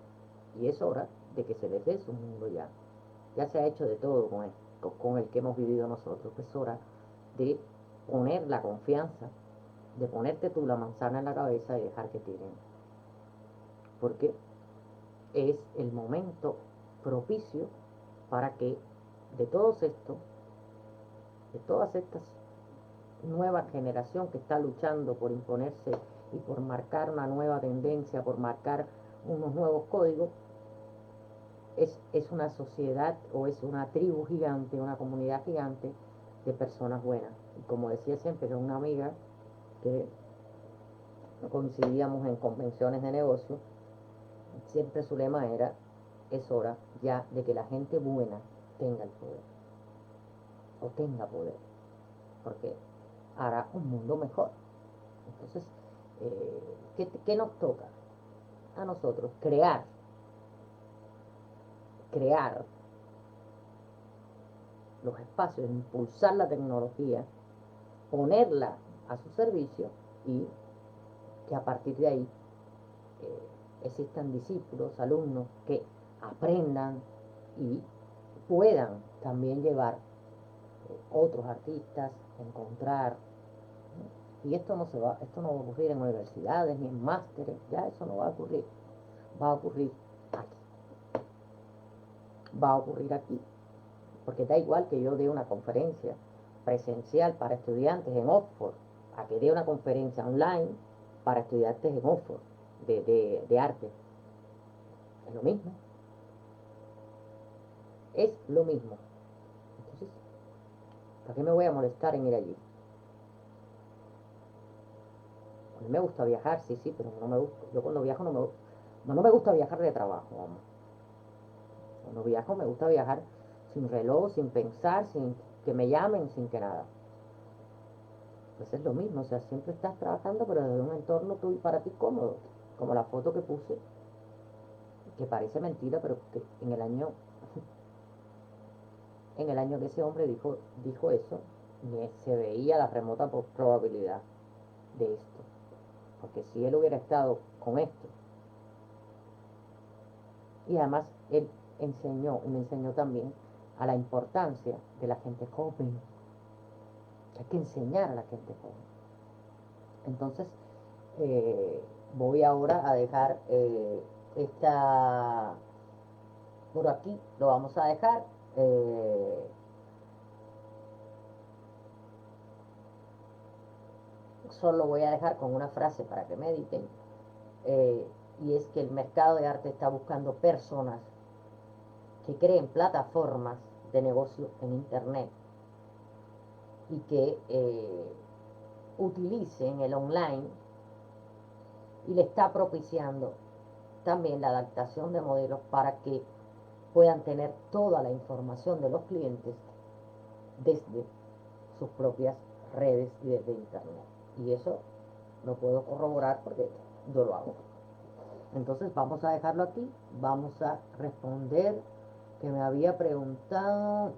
y es hora de que se les dé su mundo ya. Ya se ha hecho de todo con el que hemos vivido nosotros, es hora de poner la confianza, de ponerte tú la manzana en la cabeza y dejar que tiren, porque es el momento propicio para que de todos estos, de todas estas nueva generación que está luchando por imponerse y por marcar una nueva tendencia, por marcar unos nuevos códigos, es una sociedad o es una tribu gigante, una comunidad gigante de personas buenas. Y como decía siempre, que una amiga que coincidíamos en convenciones de negocio, siempre su lema era: es hora ya de que la gente buena tenga el poder, o tenga poder, porque hará un mundo mejor. Entonces, ¿qué nos toca a nosotros? Crear los espacios, impulsar la tecnología, ponerla a su servicio, y que a partir de ahí existan discípulos, alumnos que aprendan y puedan también llevar otros artistas, encontrar, ¿no? Y esto no va a ocurrir en universidades ni en másteres, ya eso no va a ocurrir, va a ocurrir aquí, va a ocurrir aquí, porque da igual que yo dé una conferencia presencial para estudiantes en Oxford, a que dé una conferencia online para estudiantes en Oxford de arte. Es lo mismo. Es lo mismo. Entonces, ¿para qué me voy a molestar en ir allí? A mí me gusta viajar, sí, pero no me gusta. Yo cuando viajo no me gusta viajar de trabajo, vamos. Cuando viajo me gusta viajar sin reloj, sin pensar, sin que me llamen, sin que nada. Pues es lo mismo, o sea, siempre estás trabajando, pero desde un entorno tú y para ti cómodo. Como la foto que puse, que parece mentira, pero que en el año que ese hombre dijo eso, se veía la remota probabilidad de esto. Porque si él hubiera estado con esto, y además él enseñó y me enseñó también a la importancia de la gente joven, que hay que enseñar a la gente joven. Entonces, voy ahora a dejar esta por aquí, lo vamos a dejar. Solo voy a dejar con una frase para que mediten, y es que el mercado de arte está buscando personas que creen plataformas de negocio en internet y que utilicen el online, y le está propiciando también la adaptación de modelos para que puedan tener toda la información de los clientes desde sus propias redes y desde internet. Y eso lo puedo corroborar porque yo lo hago. Entonces vamos a dejarlo aquí, vamos a responder que me había preguntado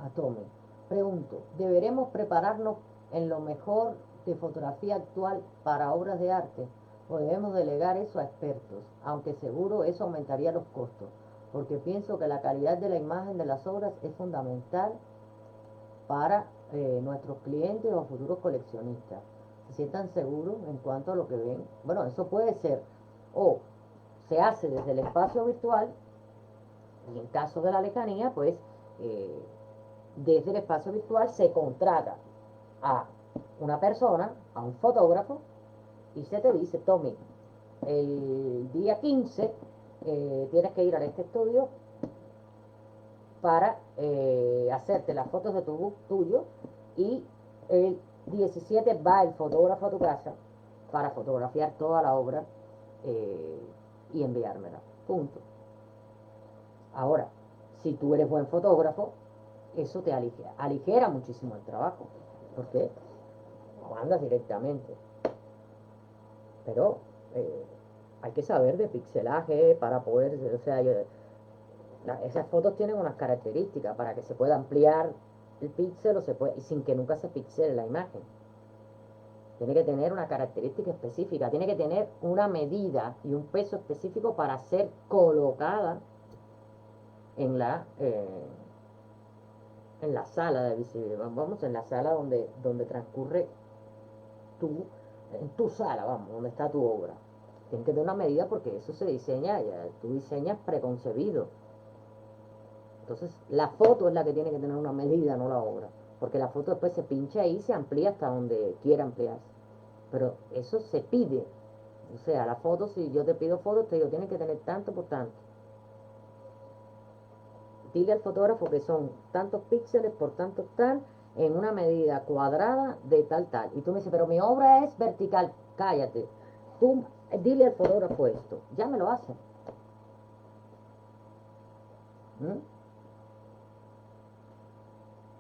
a Tommy. Pregunto, ¿deberemos prepararnos en lo mejor de fotografía actual para obras de arte o debemos delegar eso a expertos? Aunque seguro eso aumentaría los costos, porque pienso que la calidad de la imagen de las obras es fundamental para nuestros clientes o futuros coleccionistas. se sientan seguros en cuanto a lo que ven. Bueno, eso puede ser o se hace desde el espacio virtual y en caso de la lejanía, pues eh, desde el espacio virtual se contrata a una persona, a un fotógrafo, y se te dice, Tommy, el día 15 tienes que ir a este estudio para hacerte las fotos de tu book tuyo y el 17 va el fotógrafo a tu casa para fotografiar toda la obra eh, y enviármela. Punto. Ahora, si tú eres buen fotógrafo, eso te aligera muchísimo el trabajo, porque lo mandas directamente. Pero hay que saber de pixelaje para poder, o sea, esas fotos tienen unas características para que se pueda ampliar el píxel o se puede, y sin que nunca se pixele la imagen. Tiene que tener una característica específica, tiene que tener una medida y un peso específico para ser colocada en en la sala de visibilidad, vamos, en la sala donde transcurre tu, en tu sala, vamos, donde está tu obra. Tiene que tener una medida porque eso se diseña, ya, tú diseñas preconcebido. Entonces, la foto es la que tiene que tener una medida, no la obra. Porque la foto después se pincha ahí y se amplía hasta donde quiera ampliarse. Pero eso se pide. O sea, la foto, si yo te pido fotos, te digo, tiene que tener tanto por tanto. Dile al fotógrafo que son tantos píxeles por tantos tal, en una medida cuadrada de tal tal. Y tú me dices, pero mi obra es vertical. Cállate. Tú dile al fotógrafo esto. Ya me lo hace. ¿Mm?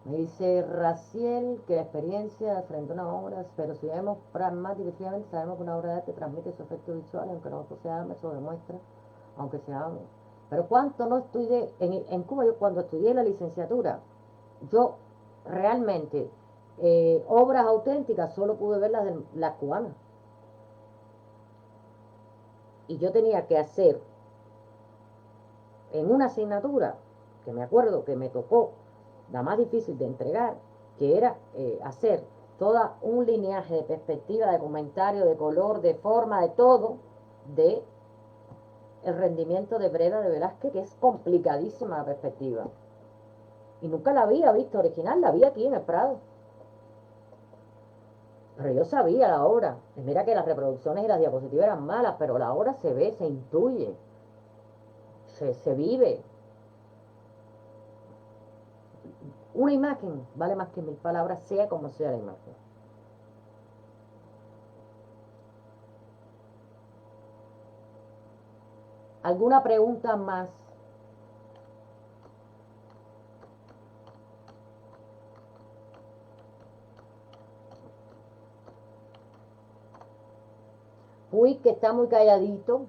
Me dice Raciel que la experiencia frente a una obra, pero si vemos pragmática y fríamente, sabemos que una obra de arte transmite su efecto visual, aunque no se ama, eso demuestra, aunque se ama. Pero cuánto no estudié, en Cuba yo cuando estudié la licenciatura, yo realmente obras auténticas solo pude ver las cubanas. Y yo tenía que hacer en una asignatura, que me acuerdo que me tocó la más difícil de entregar, que era hacer todo un lineaje de perspectiva, de comentario, de color, de forma, de todo, de el rendimiento de Breda de Velázquez, que es complicadísima la perspectiva. Y nunca la había visto original, la vi aquí en el Prado. Pero yo sabía la obra. Y mira que las reproducciones y las diapositivas eran malas, pero la obra se ve, se intuye, se vive. Una imagen vale más que mil palabras, sea como sea la imagen. ¿Alguna pregunta más? Uy, que está muy calladito.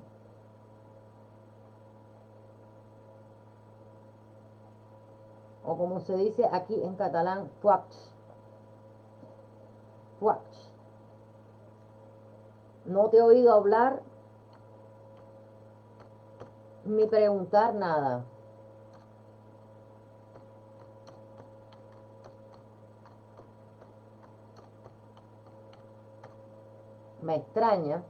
O como se dice aquí en catalán, puax. Puax. No te he oído hablar ni preguntar nada. Me extraña.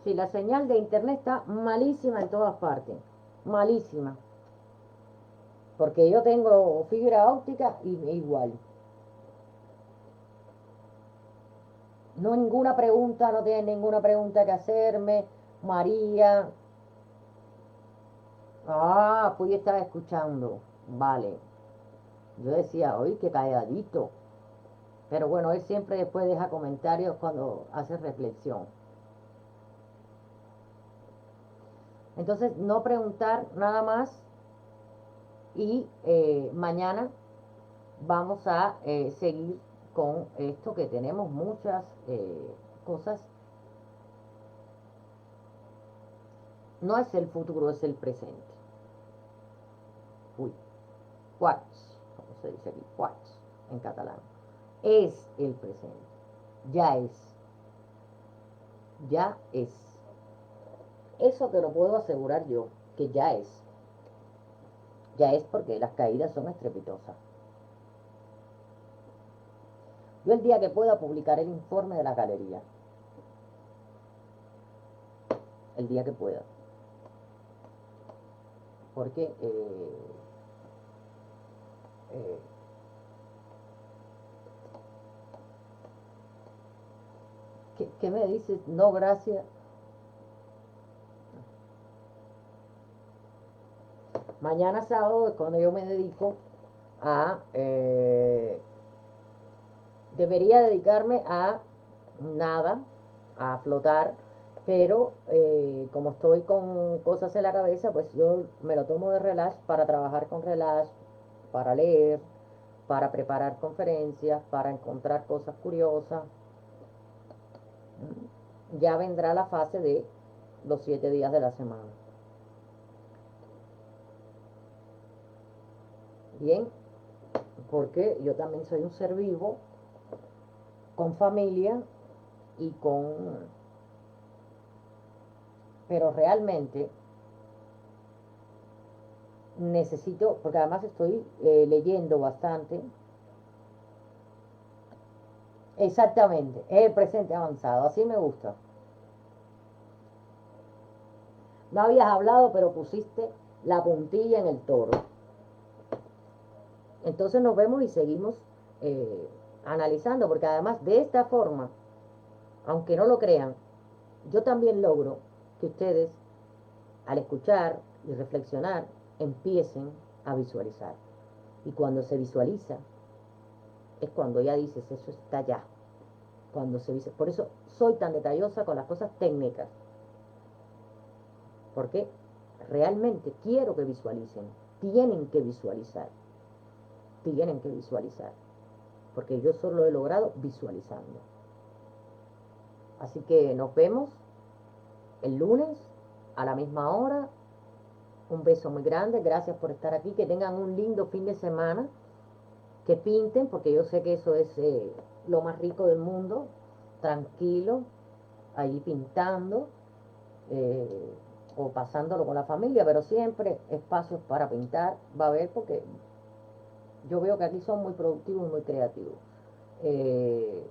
Si la señal de internet está malísima en todas partes. Malísima. Porque yo tengo fibra óptica y igual. No ninguna pregunta, no tienen ninguna pregunta que hacerme. María. Ah, pues yo estaba escuchando. Vale. Yo decía, oye, qué calladito. Pero bueno, él siempre después deja comentarios cuando hace reflexión. Entonces, no preguntar nada más y mañana vamos a seguir con esto que tenemos muchas cosas. No es el futuro, es el presente. Uy, quartz, como se dice aquí, quartz en catalán. Es el presente. Ya es. Ya es. Eso te lo puedo asegurar yo, que ya es. ya es porque las caídas son estrepitosas. Yo el día que pueda publicaré el informe de la galería, el día que pueda, porque eh, ¿qué me dices? No, gracias. Mañana sábado es cuando yo me dedico a... debería dedicarme a nada, a flotar, pero como estoy con cosas en la cabeza, pues yo me lo tomo de relax para trabajar con relax, para leer, para preparar conferencias, para encontrar cosas curiosas. Ya vendrá la fase de los 7 días de la semana. Bien, porque yo también soy un ser vivo, con familia y con... Pero realmente necesito, porque además estoy leyendo bastante. Exactamente, es el presente avanzado, así me gusta. No habías hablado, pero pusiste la puntilla en el toro. Entonces nos vemos y seguimos eh, analizando, porque además de esta forma, aunque no lo crean, yo también logro que ustedes, al escuchar y reflexionar, empiecen a visualizar. Y cuando se visualiza, es cuando ya dices, eso está ya. Cuando se visualiza. Por eso soy tan detallosa con las cosas técnicas. Porque realmente quiero que visualicen. Tienen que visualizar. Tienen que visualizar. Porque yo solo lo he logrado visualizando. Así que nos vemos el lunes a la misma hora. Un beso muy grande. Gracias por estar aquí. Que tengan un lindo fin de semana. Que pinten, porque yo sé que eso es lo más rico del mundo. Tranquilo, ahí pintando. O pasándolo con la familia, pero siempre espacios para pintar va a haber, porque yo veo que aquí son muy productivos y muy creativos. Ignacio